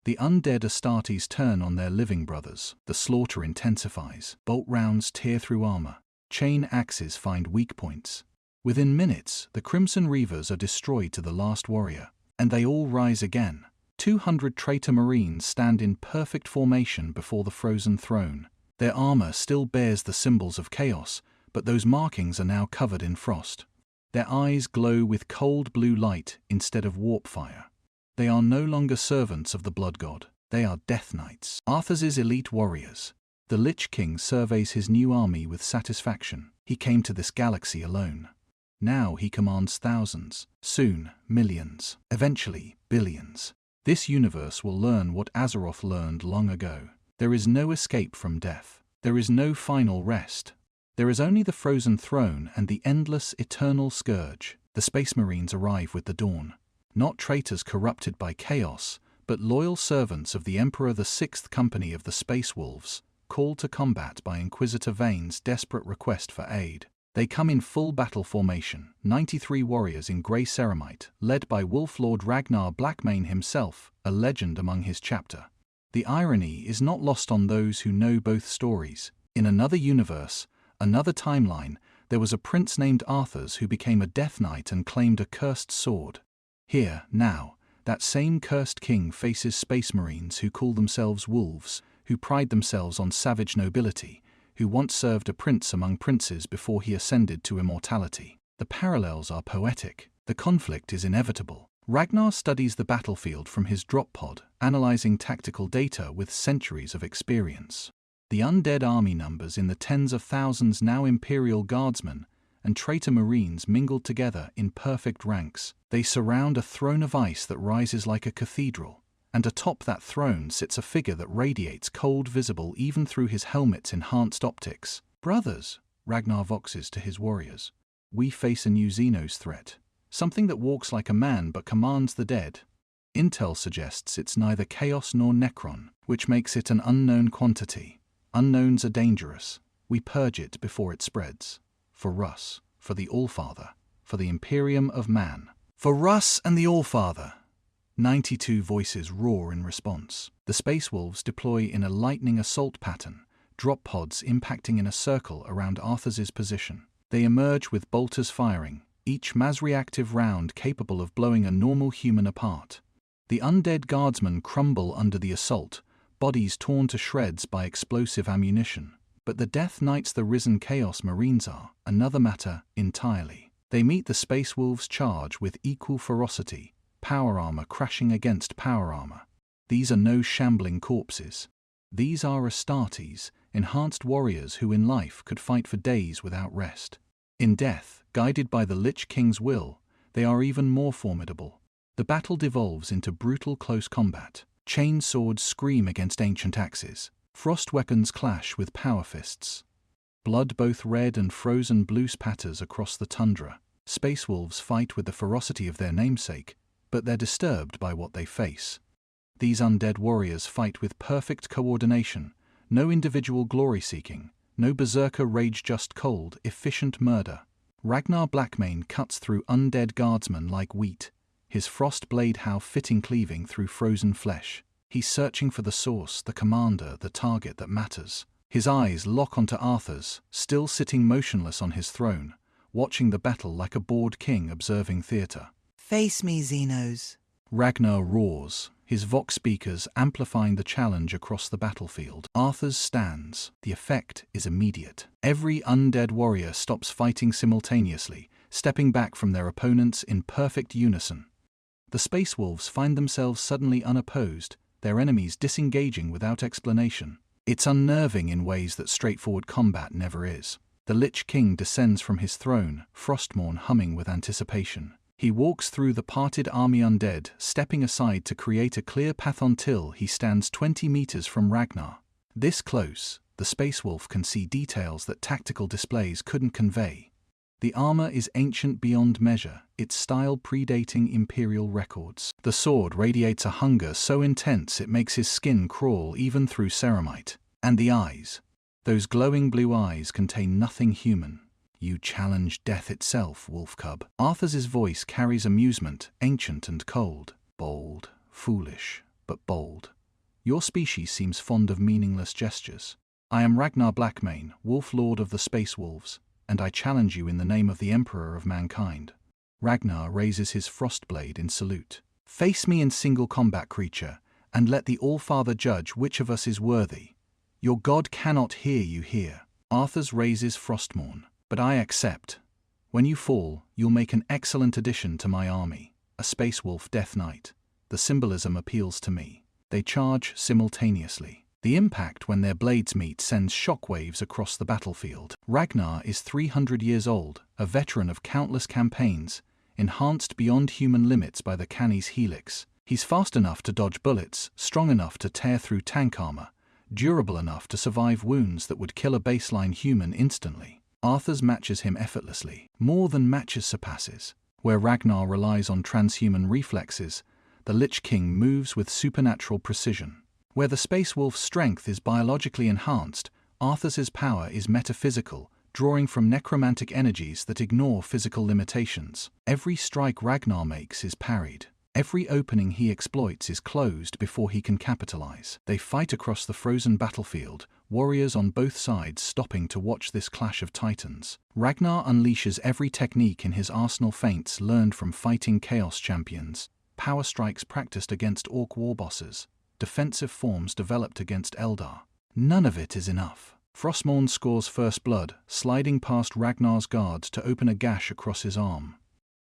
The undead Astartes turn on their living brothers. The slaughter intensifies. Bolt rounds tear through armor. Chain axes find weak points. Within minutes, the Crimson Reavers are destroyed to the last warrior, and they all rise again. 200 traitor marines stand in perfect formation before the frozen throne. Their armor still bears the symbols of chaos, but those markings are now covered in frost. Their eyes glow with cold blue light instead of warp fire. They are no longer servants of the blood god, they are death knights. Arthas's elite warriors. The Lich King surveys his new army with satisfaction. He came to this galaxy alone. Now he commands thousands, soon millions, eventually billions. This universe will learn what Azeroth learned long ago. There is no escape from death. There is no final rest. There is only the frozen throne and the endless eternal scourge. The Space Marines arrive with the dawn. Not traitors corrupted by chaos, but loyal servants of the Emperor, the Sixth Company of the Space Wolves, called to combat by Inquisitor Vane's desperate request for aid. They come in full battle formation, 93 warriors in grey ceramite, led by Wolf Lord Ragnar Blackmane himself, a legend among his chapter. The irony is not lost on those who know both stories. In another universe, another timeline, there was a prince named Arthas who became a Death Knight and claimed a cursed sword. Here, now, that same cursed king faces Space Marines who call themselves wolves, who pride themselves on savage nobility, who once served a prince among princes before he ascended to immortality. The parallels are poetic. The conflict is inevitable. Ragnar studies the battlefield from his drop pod, analyzing tactical data with centuries of experience. The undead army numbers in the tens of thousands, now Imperial guardsmen and traitor marines mingled together in perfect ranks. They surround a throne of ice that rises like a cathedral, and atop that throne sits a figure that radiates cold, visible even through his helmet's enhanced optics. "Brothers," Ragnar voxes to his warriors, "we face a new Xenos threat, something that walks like a man but commands the dead. Intel suggests it's neither chaos nor Necron, which makes it an unknown quantity. Unknowns are dangerous. We purge it before it spreads. For Russ, for the Allfather, for the Imperium of man." "For Russ and the Allfather," 92 voices roar in response. The Space Wolves deploy in a lightning assault pattern, drop pods impacting in a circle around Arthas's position. They emerge with bolters firing, each mass-reactive round capable of blowing a normal human apart. The undead guardsmen crumble under the assault, bodies torn to shreds by explosive ammunition. But the Death Knights, the risen Chaos Marines, are another matter entirely. They meet the Space Wolves' charge with equal ferocity, power armor crashing against power armor. These are no shambling corpses. These are Astartes, enhanced warriors who in life could fight for days without rest. In death, guided by the Lich King's will, they are even more formidable. The battle devolves into brutal close combat. Chain swords scream against ancient axes. Frost weapons clash with power fists. Blood both red and frozen blue spatters across the tundra. Space Wolves fight with the ferocity of their namesake, but they're disturbed by what they face. These undead warriors fight with perfect coordination, no individual glory-seeking, no berserker rage, just cold, efficient murder. Ragnar Blackmane cuts through undead guardsmen like wheat, his frost blade how fitting cleaving through frozen flesh. He's searching for the source, the commander, the target that matters. His eyes lock onto Arthas, still sitting motionless on his throne, watching the battle like a bored king observing theater. "Face me, Xenos," Ragnar roars, his vox speakers amplifying the challenge across the battlefield. Arthas stands. The effect is immediate. Every undead warrior stops fighting simultaneously, stepping back from their opponents in perfect unison. The Space Wolves find themselves suddenly unopposed, their enemies disengaging without explanation. It's unnerving in ways that straightforward combat never is. The Lich King descends from his throne, Frostmourne humming with anticipation. He walks through the parted army undead, stepping aside to create a clear path until he stands 20 meters from Ragnar. This close, the Space Wolf can see details that tactical displays couldn't convey. The armor is ancient beyond measure, its style predating Imperial records. The sword radiates a hunger so intense it makes his skin crawl even through ceramite. And the eyes. Those glowing blue eyes contain nothing human. You challenge death itself, wolf cub. Arthas's voice carries amusement, ancient and cold. Bold, foolish, but bold. Your species seems fond of meaningless gestures. I am Ragnar Blackmane, Wolf Lord of the Space Wolves, and I challenge you in the name of the Emperor of mankind. Ragnar raises his frostblade in salute. Face me in single combat, creature, and let the All-Father judge which of us is worthy. Your god cannot hear you here. Arthas raises Frostmourne. But I accept. When you fall, you'll make an excellent addition to my army. A Space Wolf Death Knight. The symbolism appeals to me. They charge simultaneously. The impact when their blades meet sends shockwaves across the battlefield. Ragnar is 300 years old, a veteran of countless campaigns, enhanced beyond human limits by the Canny's helix. He's fast enough to dodge bullets, strong enough to tear through tank armor, durable enough to survive wounds that would kill a baseline human instantly. Arthas matches him effortlessly. More than matches surpasses. Where Ragnar relies on transhuman reflexes, the Lich King moves with supernatural precision. Where the Space Wolf's strength is biologically enhanced, Arthas's power is metaphysical, drawing from necromantic energies that ignore physical limitations. Every strike Ragnar makes is parried. Every opening he exploits is closed before he can capitalize. They fight across the frozen battlefield, warriors on both sides stopping to watch this clash of titans. Ragnar unleashes every technique in his arsenal, feints learned from fighting Chaos champions, power strikes practiced against Orc war bosses, defensive forms developed against Eldar. None of it is enough. Frostmourne scores first blood, sliding past Ragnar's guards to open a gash across his arm.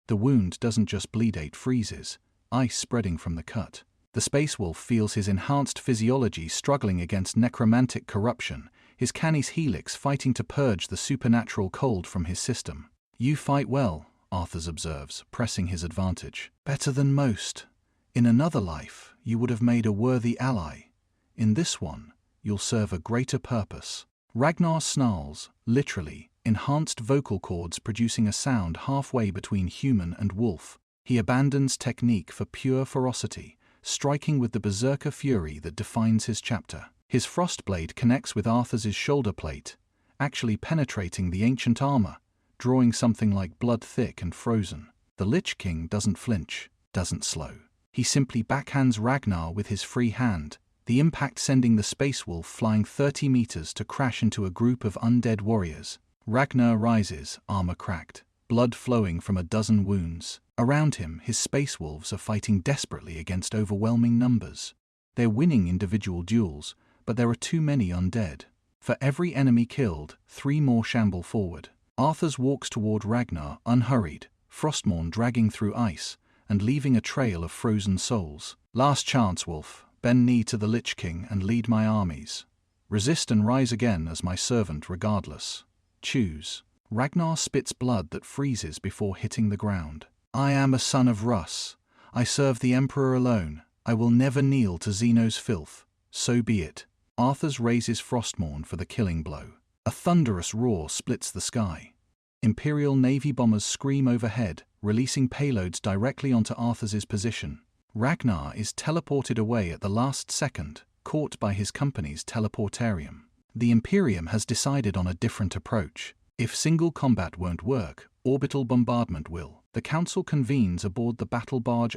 The wound doesn't just bleed, it freezes, ice spreading from the cut. The Space Wolf feels his enhanced physiology struggling against necromantic corruption, his Canny's helix fighting to purge the supernatural cold from his system. You fight well, Arthas observes, pressing his advantage. Better than most. In another life, you would have made a worthy ally. In this one, you'll serve a greater purpose. Ragnar snarls, literally, enhanced vocal cords producing a sound halfway between human and wolf. He abandons technique for pure ferocity, striking with the berserker fury that defines his chapter. His frostblade connects with Arthas's shoulder plate, actually penetrating the ancient armor, drawing something like blood thick and frozen. The Lich King doesn't flinch, doesn't slow. He simply backhands Ragnar with his free hand, the impact sending the Space Wolf flying 30 meters to crash into a group of undead warriors. Ragnar rises, armor cracked, blood flowing from a dozen wounds. Around him, his Space Wolves are fighting desperately against overwhelming numbers. They're winning individual duels, but there are too many undead. For every enemy killed, 3 more shamble forward. Arthas walks toward Ragnar, unhurried, Frostmourne dragging through ice, and leaving a trail of frozen souls. Last chance, Wolf. Bend knee to the Lich King and lead my armies. Resist and rise again as my servant regardless. Choose. Ragnar spits blood that freezes before hitting the ground. I am a son of Russ. I serve the Emperor alone. I will never kneel to Xeno's filth. So be it. Arthas raises Frostmourne for the killing blow. A thunderous roar splits the sky. Imperial Navy bombers scream overhead, releasing payloads directly onto Arthas's position. Ragnar is teleported away at the last second, caught by his company's teleportarium. The Imperium has decided on a different approach. If single combat won't work, orbital bombardment will. The Council convenes aboard the battle barge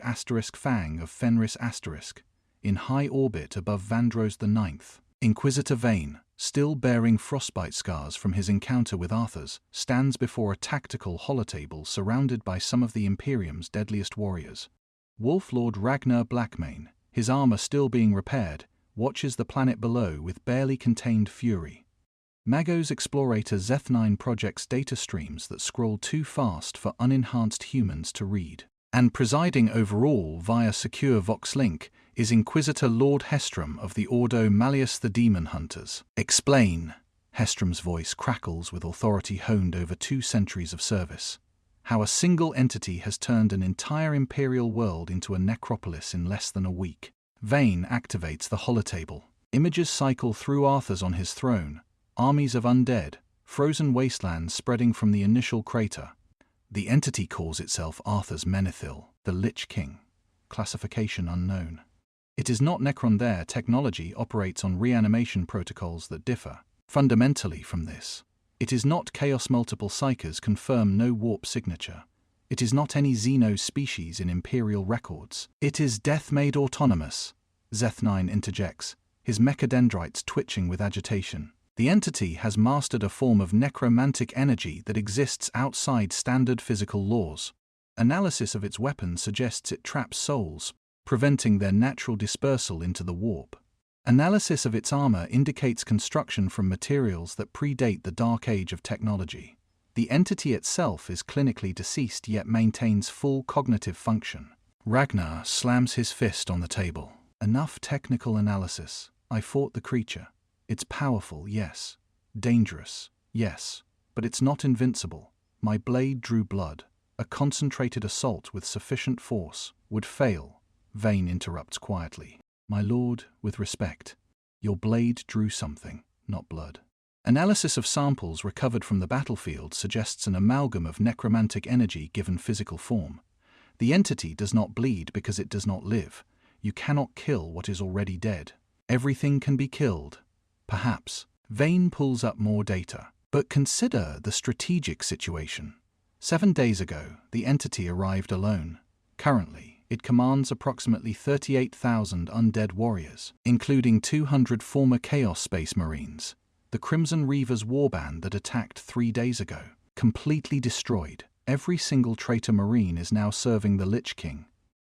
Fang of Fenris *, in high orbit above Vandros IX. Inquisitor Vayne, still bearing frostbite scars from his encounter with Arthas, stands before a tactical holotable surrounded by some of the Imperium's deadliest warriors. Wolf Lord Ragnar Blackmane, his armor still being repaired, watches the planet below with barely contained fury. Magos Explorator Zeth9 projects data streams that scroll too fast for unenhanced humans to read. And presiding over all via secure VoxLink is Inquisitor Lord Hestrom of the Ordo Malleus the Demon Hunters. Explain. Hestrom's voice crackles with authority honed over 2 centuries of service. How a single entity has turned an entire imperial world into a necropolis in less than a week. Vayne activates the holotable. Images cycle through Arthas on his throne, armies of undead, frozen wastelands spreading from the initial crater. The entity calls itself Arthas Menethil, the Lich King. Classification unknown. It is not Necron. Their technology operates on reanimation protocols that differ fundamentally from this. It is not Chaos. Multiple psychers confirm no warp signature. It is not any Xeno species in Imperial records. It is death made autonomous. Zeth9 interjects, his mechadendrites twitching with agitation. The entity has mastered a form of necromantic energy that exists outside standard physical laws. Analysis of its weapons suggests it traps souls, preventing their natural dispersal into the warp. Analysis of its armor indicates construction from materials that predate the dark age of technology. The entity itself is clinically deceased yet maintains full cognitive function. Ragnar slams his fist on the table. Enough technical analysis. I fought the creature. It's powerful, yes. Dangerous, yes. But it's not invincible. My blade drew blood. A concentrated assault with sufficient force would fail. Vayne interrupts quietly. My lord, with respect, your blade drew something, not blood. Analysis of samples recovered from the battlefield suggests an amalgam of necromantic energy given physical form. The entity does not bleed because it does not live. You cannot kill what is already dead. Everything can be killed. Perhaps. Vayne pulls up more data. But consider the strategic situation. 7 days ago, the entity arrived alone. Currently, it commands approximately 38,000 undead warriors, including 200 former Chaos Space Marines. The Crimson Reavers warband that attacked 3 days ago, completely destroyed. Every single traitor Marine is now serving the Lich King.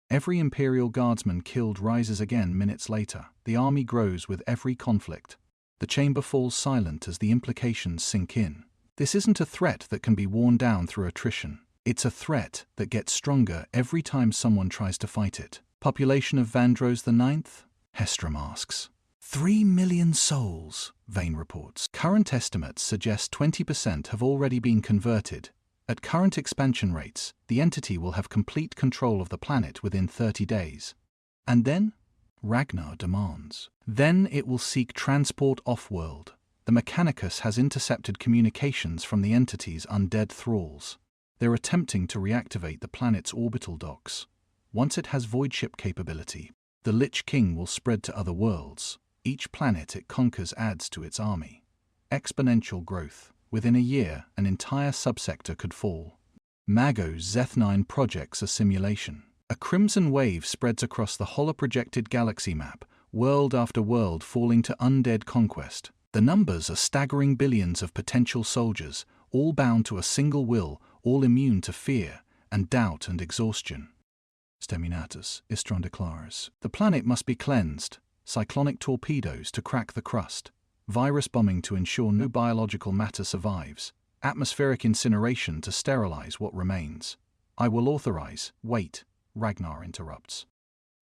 Every Imperial Guardsman killed rises again minutes later. The army grows with every conflict. The chamber falls silent as the implications sink in. This isn't a threat that can be worn down through attrition. It's a threat that gets stronger every time someone tries to fight it. Population of Vandros IX? Hestrom asks. 3 million souls, Vayne reports. Current estimates suggest 20% have already been converted. At current expansion rates, the entity will have complete control of the planet within 30 days. And then? Ragnar demands. Then it will seek transport off-world. The Mechanicus has intercepted communications from the entity's undead thralls. They're attempting to reactivate the planet's orbital docks. Once it has voidship capability, the Lich King will spread to other worlds. Each planet it conquers adds to its army. Exponential growth. Within a year, an entire subsector could fall. Mago's Zeth9 projects a simulation. A crimson wave spreads across the holoprojected galaxy map, world after world falling to undead conquest. The numbers are staggering billions of potential soldiers, all bound to a single will, all immune to fear and doubt and exhaustion. Steminatus, Istron declares. The planet must be cleansed. Cyclonic torpedoes to crack the crust. Virus bombing to ensure no biological matter survives. Atmospheric incineration to sterilize what remains. I will authorize. Wait, Ragnar interrupts.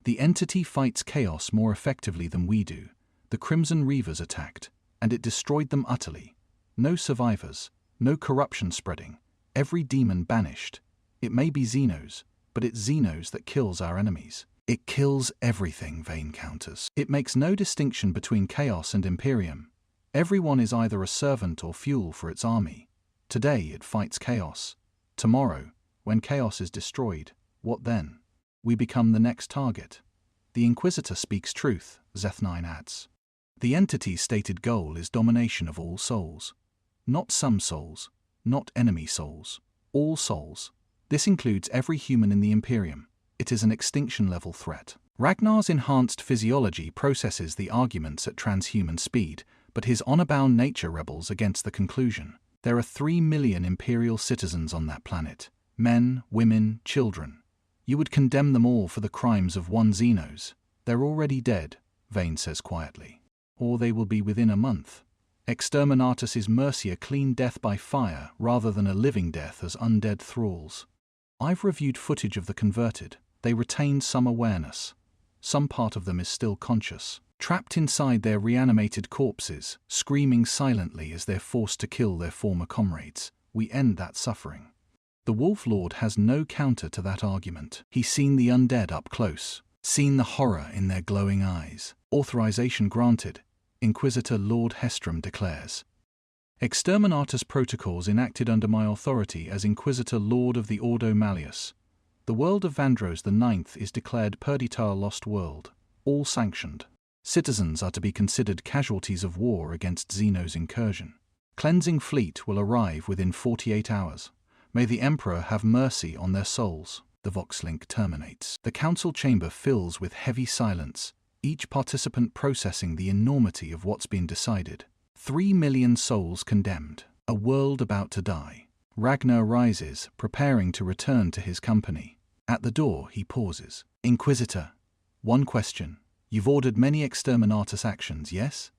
The entity fights chaos more effectively than we do. The Crimson Reavers attacked, and it destroyed them utterly. No survivors, no corruption spreading, every demon banished. It may be Xenos, but it's Xenos that kills our enemies. It kills everything, Vayne counters. It makes no distinction between Chaos and Imperium. Everyone is either a servant or fuel for its army. Today it fights Chaos. Tomorrow, when Chaos is destroyed, what then? We become the next target. The Inquisitor speaks truth, Zeth9 adds. The entity's stated goal is domination of all souls. Not some souls, not enemy souls. All souls. This includes every human in the Imperium. It is an extinction-level threat. Ragnar's enhanced physiology processes the arguments at transhuman speed, but his honor-bound nature rebels against the conclusion. There are 3 million Imperial citizens on that planet. Men, women, children. You would condemn them all for the crimes of one Xenos. They're already dead, Vayne says quietly. Or they will be within a month. Exterminatus is mercy, a clean death by fire rather than a living death as undead thralls. I've reviewed footage of the converted. They retain some awareness. Some part of them is still conscious, trapped inside their reanimated corpses, screaming silently as they're forced to kill their former comrades. We end that suffering. The Wolf Lord has no counter to that argument. He's seen the undead up close, seen the horror in their glowing eyes. Authorization granted, Inquisitor Lord Hestrom declares. Exterminatus protocols enacted under my authority as Inquisitor Lord of the Ordo Malleus. The world of Vandros the Ninth is declared Perdita Lost World, all sanctioned. Citizens are to be considered casualties of war against Xeno's incursion. Cleansing fleet will arrive within 48 hours. May the Emperor have mercy on their souls. The Voxlink terminates. The council chamber fills with heavy silence, each participant processing the enormity of what's been decided. 3 million souls condemned. A world about to die. Ragnar rises, preparing to return to his company. At the door, he pauses. Inquisitor, one question. You've ordered many exterminatus actions, yes?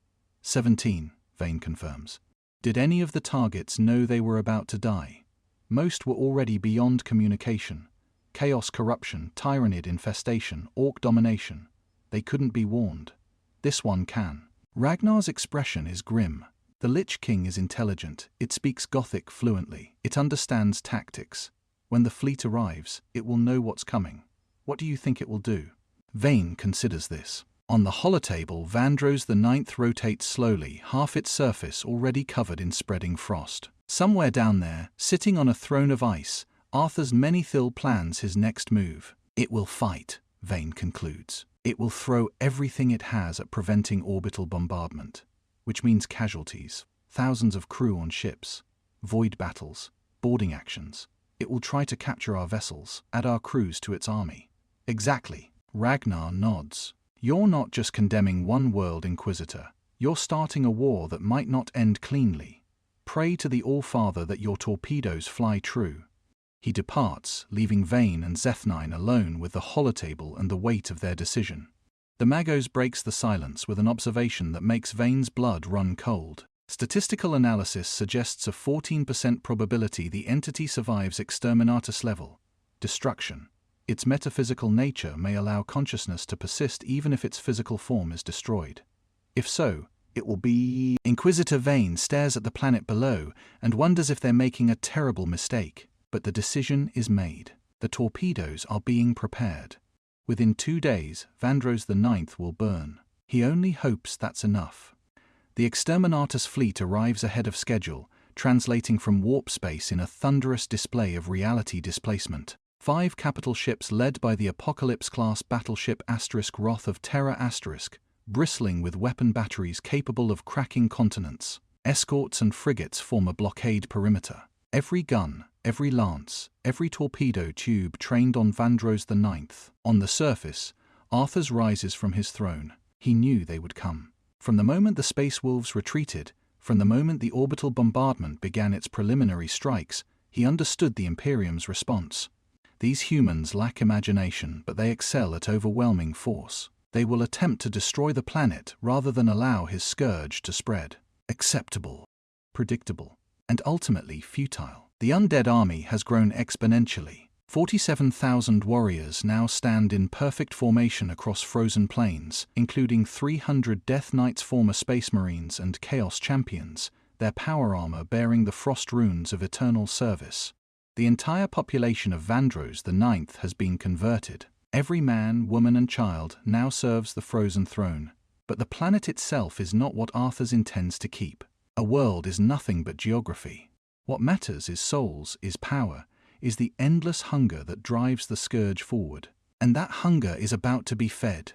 17, Vane confirms. Did any of the targets know they were about to die? Most were already beyond communication. Chaos, corruption, tyrannid infestation, orc domination. They couldn't be warned. This one can. Ragnar's expression is grim. The Lich King is intelligent. It speaks Gothic fluently. It understands tactics. When the fleet arrives, it will know what's coming. What do you think it will do? Vane considers this. On the holotable, Vandros the Ninth rotates slowly, half its surface already covered in spreading frost. Somewhere down there, sitting on a throne of ice, Arthas Menethil plans his next move. It will fight, Vane concludes. It will throw everything it has at preventing orbital bombardment, which means casualties, thousands of crew on ships, void battles, boarding actions. It will try to capture our vessels, add our crews to its army. Exactly. Ragnar nods. You're not just condemning one world, Inquisitor. You're starting a war that might not end cleanly. Pray to the All-Father that your torpedoes fly true. He departs, leaving Vane and Zethnine alone with the holotable and the weight of their decision. The Magos breaks the silence with an observation that makes Vane's blood run cold. Statistical analysis suggests a 14% probability the entity survives exterminatus level, destruction. Its metaphysical nature may allow consciousness to persist even if its physical form is destroyed. If so, it will be... Inquisitor Vane stares at the planet below and wonders if they're making a terrible mistake. But the decision is made. The torpedoes are being prepared. Within 2 days, Vandros the Ninth will burn. He only hopes that's enough. The Exterminatus fleet arrives ahead of schedule, translating from warp space in a thunderous display of reality displacement. 5 capital ships led by the Apocalypse-class battleship Wrath of Terror bristling with weapon batteries capable of cracking continents. Escorts and frigates form a blockade perimeter. Every gun, every lance, every torpedo tube trained on Vandros the Ninth. On the surface, Arthas rises from his throne. He knew they would come. From the moment the Space Wolves retreated, from the moment the orbital bombardment began its preliminary strikes, he understood the Imperium's response. These humans lack imagination, but they excel at overwhelming force. They will attempt to destroy the planet rather than allow his scourge to spread. Acceptable, predictable, and ultimately futile. The undead army has grown exponentially. 47,000 warriors now stand in perfect formation across frozen plains, including 300 Death Knights, former Space Marines, and Chaos Champions, their power armor bearing the frost runes of eternal service. The entire population of Vandros the Ninth has been converted. Every man, woman, and child now serves the frozen throne. But the planet itself is not what Arthas intends to keep. A world is nothing but geography. What matters is souls, is power, is the endless hunger that drives the scourge forward. And that hunger is about to be fed.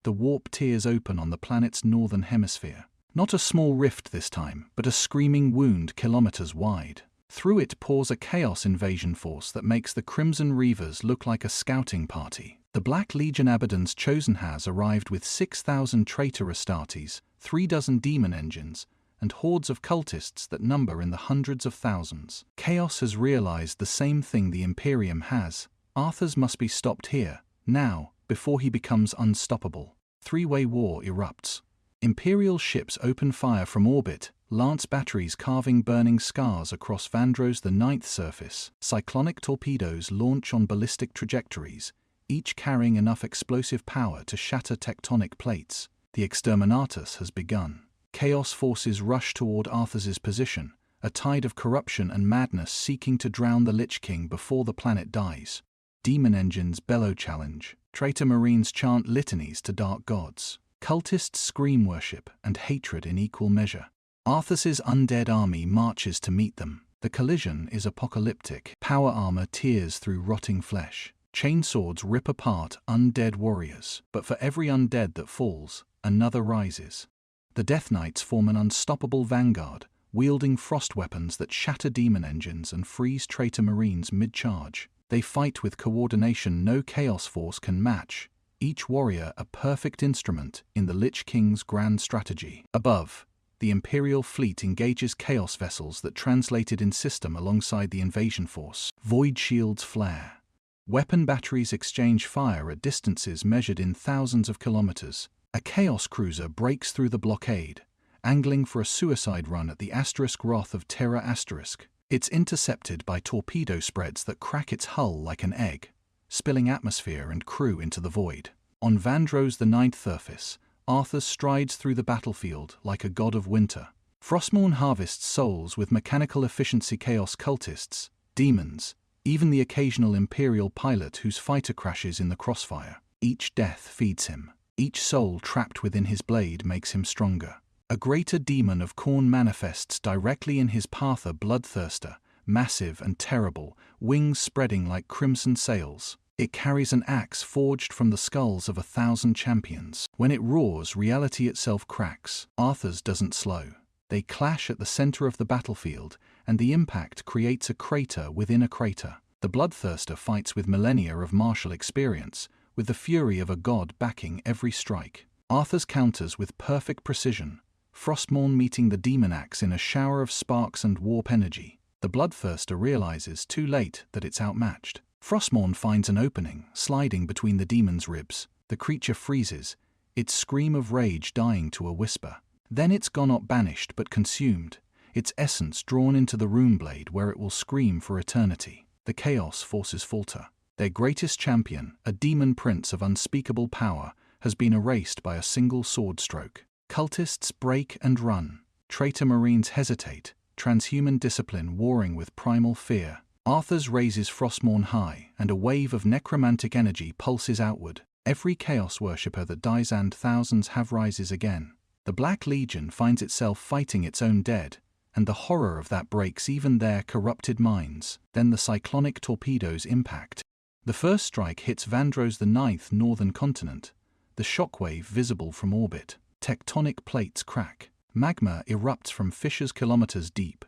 The warp tears open on the planet's northern hemisphere. Not a small rift this time, but a screaming wound kilometers wide. Through it pours a chaos invasion force that makes the Crimson Reavers look like a scouting party. The Black Legion Abaddon's chosen has arrived with 6,000 traitor Astartes, 36 demon engines, and hordes of cultists that number in the hundreds of thousands. Chaos has realized the same thing the Imperium has. Arthas must be stopped here, now, before he becomes unstoppable. Three-way war erupts. Imperial ships open fire from orbit, lance batteries carving burning scars across Vandros the Ninth surface. Cyclonic torpedoes launch on ballistic trajectories, each carrying enough explosive power to shatter tectonic plates. The exterminatus has begun. Chaos forces rush toward Arthas's position, a tide of corruption and madness seeking to drown the Lich King before the planet dies. Demon engines bellow challenge, traitor marines chant litanies to dark gods. Cultists scream worship and hatred in equal measure. Arthas's undead army marches to meet them. The collision is apocalyptic. Power armor tears through rotting flesh. Chainswords rip apart undead warriors. But for every undead that falls, another rises. The Death Knights form an unstoppable vanguard, wielding frost weapons that shatter demon engines and freeze traitor marines mid-charge. They fight with coordination no Chaos Force can match, each warrior a perfect instrument in the Lich King's grand strategy. Above, the Imperial fleet engages Chaos vessels that translated in system alongside the invasion force. Void shields flare. Weapon batteries exchange fire at distances measured in thousands of kilometers. A Chaos cruiser breaks through the blockade, angling for a suicide run at the Wrath of Terra Asterisk. It's intercepted by torpedo spreads that crack its hull like an egg, spilling atmosphere and crew into the void. On Vandro's the Ninth surface, Arthas strides through the battlefield like a god of winter. Frostmourne harvests souls with mechanical efficiency Chaos cultists, demons, even the occasional Imperial pilot whose fighter crashes in the crossfire. Each death feeds him. Each soul trapped within his blade makes him stronger. A greater demon of Khorne manifests directly in his path, a bloodthirster, massive and terrible, wings spreading like crimson sails. It carries an axe forged from the skulls of 1,000 champions. When it roars, reality itself cracks. Arthas doesn't slow. They clash at the center of the battlefield, and the impact creates a crater within a crater. The bloodthirster fights with millennia of martial experience, with the fury of a god backing every strike. Arthas counters with perfect precision, Frostmourne meeting the demon axe in a shower of sparks and warp energy. The bloodthirster realizes too late that it's outmatched. Frostmourne finds an opening, sliding between the demon's ribs. The creature freezes, its scream of rage dying to a whisper. Then it's gone not banished but consumed, its essence drawn into the runeblade where it will scream for eternity. The Chaos forces falter. Their greatest champion, a demon prince of unspeakable power, has been erased by a single sword stroke. Cultists break and run. Traitor marines hesitate, transhuman discipline warring with primal fear. Arthas raises Frostmourne high, and a wave of necromantic energy pulses outward. Every Chaos worshipper that dies and thousands have rises again. The Black Legion finds itself fighting its own dead, and the horror of that breaks even their corrupted minds. Then the cyclonic torpedoes impact. The first strike hits Vandro's the Ninth northern continent, the shockwave visible from orbit. Tectonic plates crack. Magma erupts from fissures kilometers deep.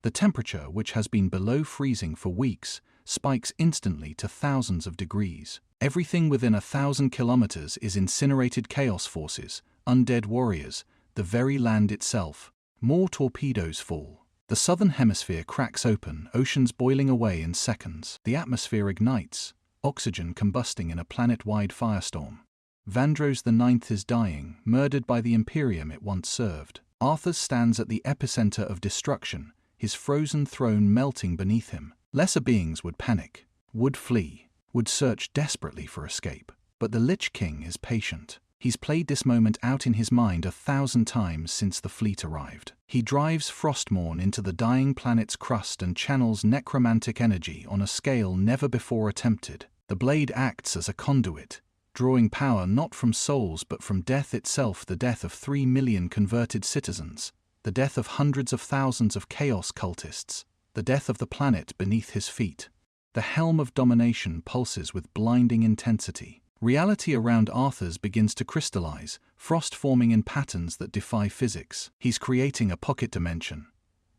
The temperature, which has been below freezing for weeks, spikes instantly to thousands of degrees. Everything within 1,000 kilometers is incinerated Chaos forces, undead warriors, the very land itself. More torpedoes fall. The southern hemisphere cracks open, oceans boiling away in seconds. The atmosphere ignites, oxygen combusting in a planet-wide firestorm. Vandro's the Ninth is dying, murdered by the Imperium it once served. Arthas stands at the epicenter of destruction, his frozen throne melting beneath him. Lesser beings would panic, would flee, would search desperately for escape. But the Lich King is patient. He's played this moment out in his mind 1,000 times since the fleet arrived. He drives Frostmourne into the dying planet's crust and channels necromantic energy on a scale never before attempted. The blade acts as a conduit, drawing power not from souls but from death itself, the death of 3 million converted citizens, the death of hundreds of thousands of Chaos cultists, the death of the planet beneath his feet. The helm of domination pulses with blinding intensity. Reality around Arthas begins to crystallize, frost forming in patterns that defy physics. He's creating a pocket dimension,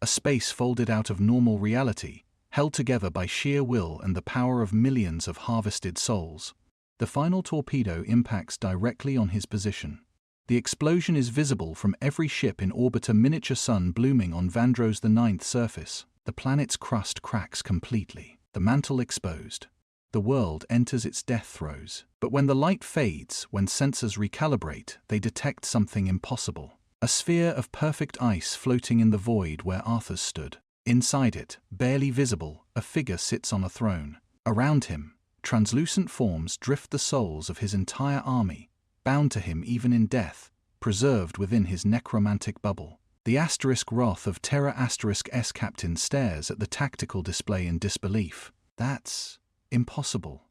a space folded out of normal reality, held together by sheer will and the power of millions of harvested souls. The final torpedo impacts directly on his position. The explosion is visible from every ship in orbit, a miniature sun blooming on Vandro's the Ninth surface. The planet's crust cracks completely, the mantle exposed. The world enters its death throes. But when the light fades, when sensors recalibrate, they detect something impossible. A sphere of perfect ice floating in the void where Arthas stood. Inside it, barely visible, a figure sits on a throne. Around him, translucent forms drift the souls of his entire army, bound to him even in death, preserved within his necromantic bubble. The asterisk wrath of Terra *S captain stares at the tactical display in disbelief. That's impossible.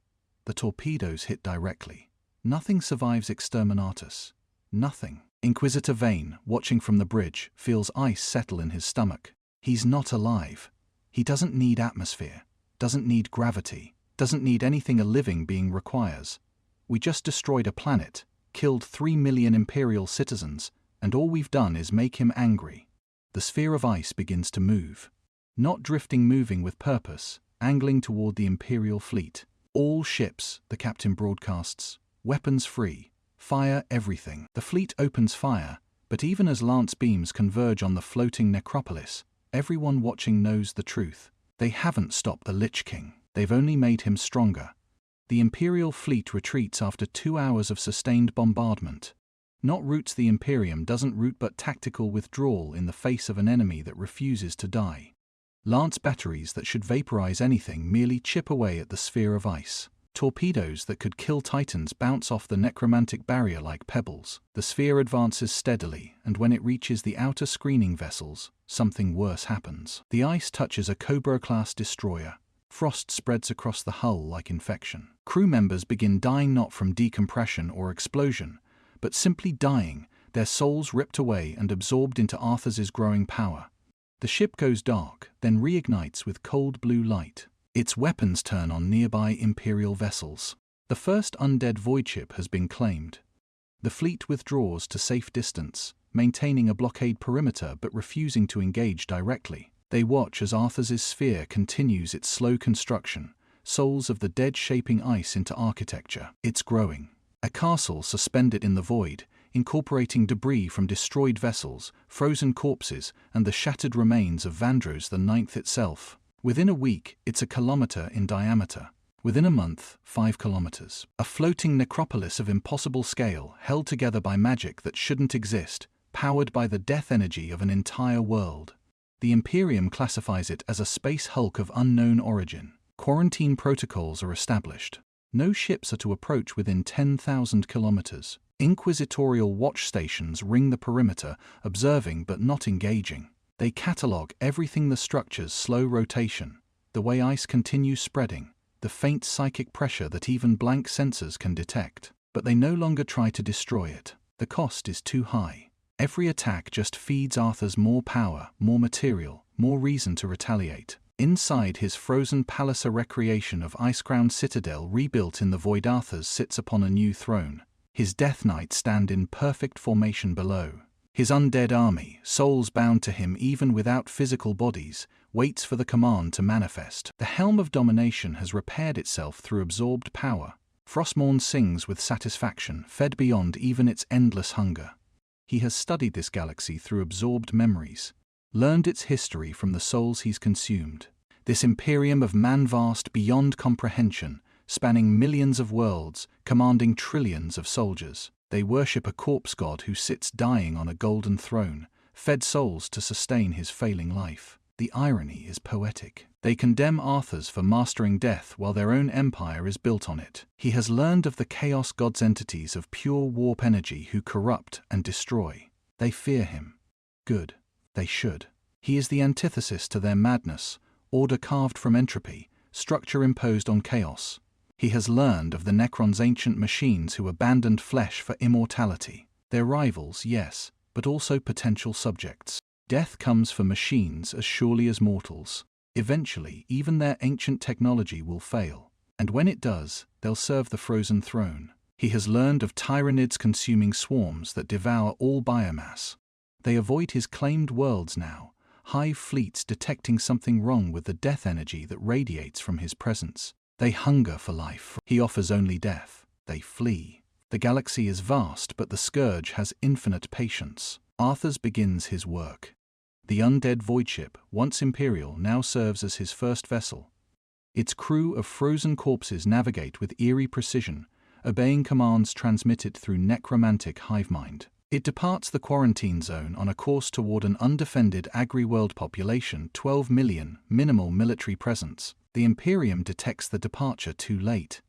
The torpedoes hit directly. Nothing survives exterminatus. Nothing. Inquisitor Vane, watching from the bridge, feels ice settle in his stomach. He's not alive. He doesn't need atmosphere, doesn't need gravity, doesn't need anything a living being requires. We just destroyed a planet, killed 3 million Imperial citizens, and all we've done is make him angry. The sphere of ice begins to move. Not drifting, moving with purpose, angling toward the Imperial fleet. All ships, the captain broadcasts, weapons free, fire everything. The fleet opens fire, but even as lance beams converge on the floating necropolis, everyone watching knows the truth. They haven't stopped the Lich King. They've only made him stronger. The Imperial fleet retreats after 2 hours of sustained bombardment. Not roots, the Imperium doesn't root, but tactical withdrawal in the face of an enemy that refuses to die. Lance batteries that should vaporize anything merely chip away at the sphere of ice. Torpedoes that could kill titans bounce off the necromantic barrier like pebbles. The sphere advances steadily, and when it reaches the outer screening vessels, something worse happens. The ice touches a Cobra-class destroyer. Frost spreads across the hull like infection. Crew members begin dying, not from decompression or explosion, but simply dying, their souls ripped away and absorbed into Arthas's growing power. The ship goes dark, then reignites with cold blue light. Its weapons turn on nearby Imperial vessels. The first undead void ship has been claimed. The fleet withdraws to safe distance, maintaining a blockade perimeter but refusing to engage directly. They watch as Arthas's sphere continues its slow construction, souls of the dead shaping ice into architecture. It's growing. A castle suspended in the void, incorporating debris from destroyed vessels, frozen corpses, and the shattered remains of Vandros the Ninth itself. Within a week, it's a kilometer in diameter. Within a month, 5 kilometers. A floating necropolis of impossible scale, held together by magic that shouldn't exist, powered by the death energy of an entire world. The Imperium classifies it as a space hulk of unknown origin. Quarantine protocols are established. No ships are to approach within 10,000 kilometers. Inquisitorial watch stations ring the perimeter, observing but not engaging. They catalogue everything: the structure's slow rotation, the way ice continues spreading, the faint psychic pressure that even blank sensors can detect. But they no longer try to destroy it. The cost is too high. Every attack just feeds Arthas more power, more material, more reason to retaliate. Inside his frozen palace, a recreation of Icecrown Citadel rebuilt in the void, Arthas sits upon a new throne. His Death Knights stand in perfect formation below. His undead army, souls bound to him even without physical bodies, waits for the command to manifest. The helm of domination has repaired itself through absorbed power. Frostmourne sings with satisfaction, fed beyond even its endless hunger. He has studied this galaxy through absorbed memories, learned its history from the souls he's consumed. This Imperium of man, vast beyond comprehension, spanning millions of worlds, commanding trillions of soldiers. They worship a corpse god who sits dying on a golden throne, fed souls to sustain his failing life. The irony is poetic. They condemn Arthas for mastering death while their own empire is built on it. He has learned of the chaos god's entities of pure warp energy who corrupt and destroy. They fear him. Good. They should. He is the antithesis to their madness, order carved from entropy, structure imposed on chaos. He has learned of the Necron's ancient machines who abandoned flesh for immortality. Their rivals, yes, but also potential subjects. Death comes for machines as surely as mortals. Eventually, even their ancient technology will fail. And when it does, they'll serve the frozen throne. He has learned of Tyranids consuming swarms that devour all biomass. They avoid his claimed worlds now, hive fleets detecting something wrong with the death energy that radiates from his presence. They hunger for life. He offers only death. They flee. The galaxy is vast, but the Scourge has infinite patience. Arthas begins his work. The undead void ship, once Imperial, now serves as his first vessel. Its crew of frozen corpses navigate with eerie precision, obeying commands transmitted through necromantic hivemind. It departs the quarantine zone on a course toward an undefended agri-world population, 12 million, minimal military presence. The Imperium detects the departure too late.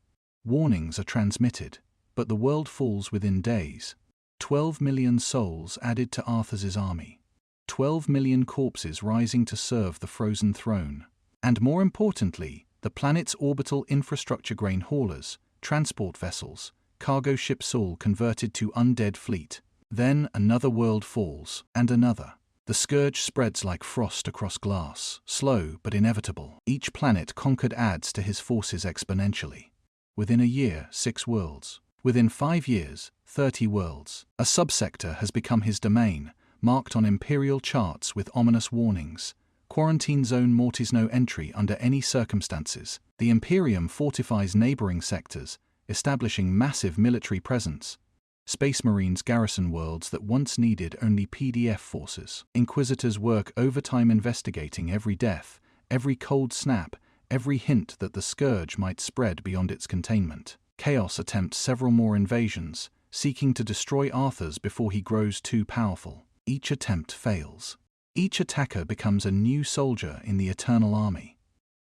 Warnings are transmitted, but the world falls within days. 12 million souls added to Arthas's army. 12 million corpses rising to serve the frozen throne. And more importantly, the planet's orbital infrastructure grain haulers, transport vessels, cargo ships all converted to undead fleet. Then another world falls, and another. The scourge spreads like frost across glass, slow but inevitable. Each planet conquered adds to his forces exponentially. Within a year, 6 worlds. Within 5 years, 30 worlds. A subsector has become his domain, marked on imperial charts with ominous warnings. Quarantine zone mortis no entry under any circumstances. The Imperium fortifies neighboring sectors, establishing massive military presence. Space Marines garrison worlds that once needed only PDF forces. Inquisitors work overtime investigating every death, every cold snap, every hint that the scourge might spread beyond its containment. Chaos attempts several more invasions, seeking to destroy Arthas before he grows too powerful. Each attempt fails. Each attacker becomes a new soldier in the Eternal Army.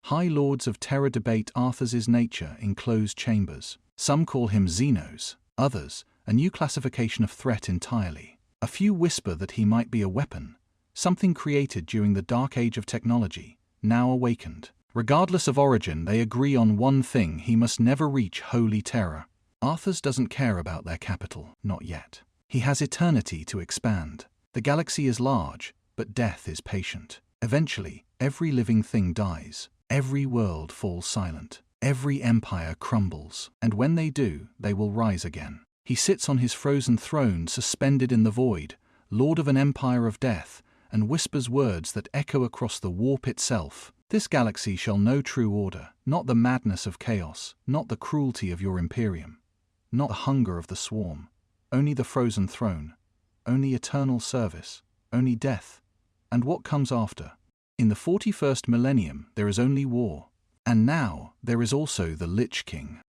High Lords of Terror debate Arthas's nature in closed chambers. Some call him Xenos, others, a new classification of threat entirely. A few whisper that he might be a weapon, something created during the dark age of technology, now awakened. Regardless of origin, they agree on one thing: he must never reach holy terror. Arthas doesn't care about their capital, not yet. He has eternity to expand. The galaxy is large, but death is patient. Eventually, every living thing dies. Every world falls silent. Every empire crumbles. And when they do, they will rise again. He sits on his frozen throne, suspended in the void, lord of an empire of death, and whispers words that echo across the warp itself. This galaxy shall know true order, not the madness of chaos, not the cruelty of your Imperium, not the hunger of the swarm, only the frozen throne, only eternal service, only death, and what comes after. In the 41st millennium there is only war, and now there is also the Lich King.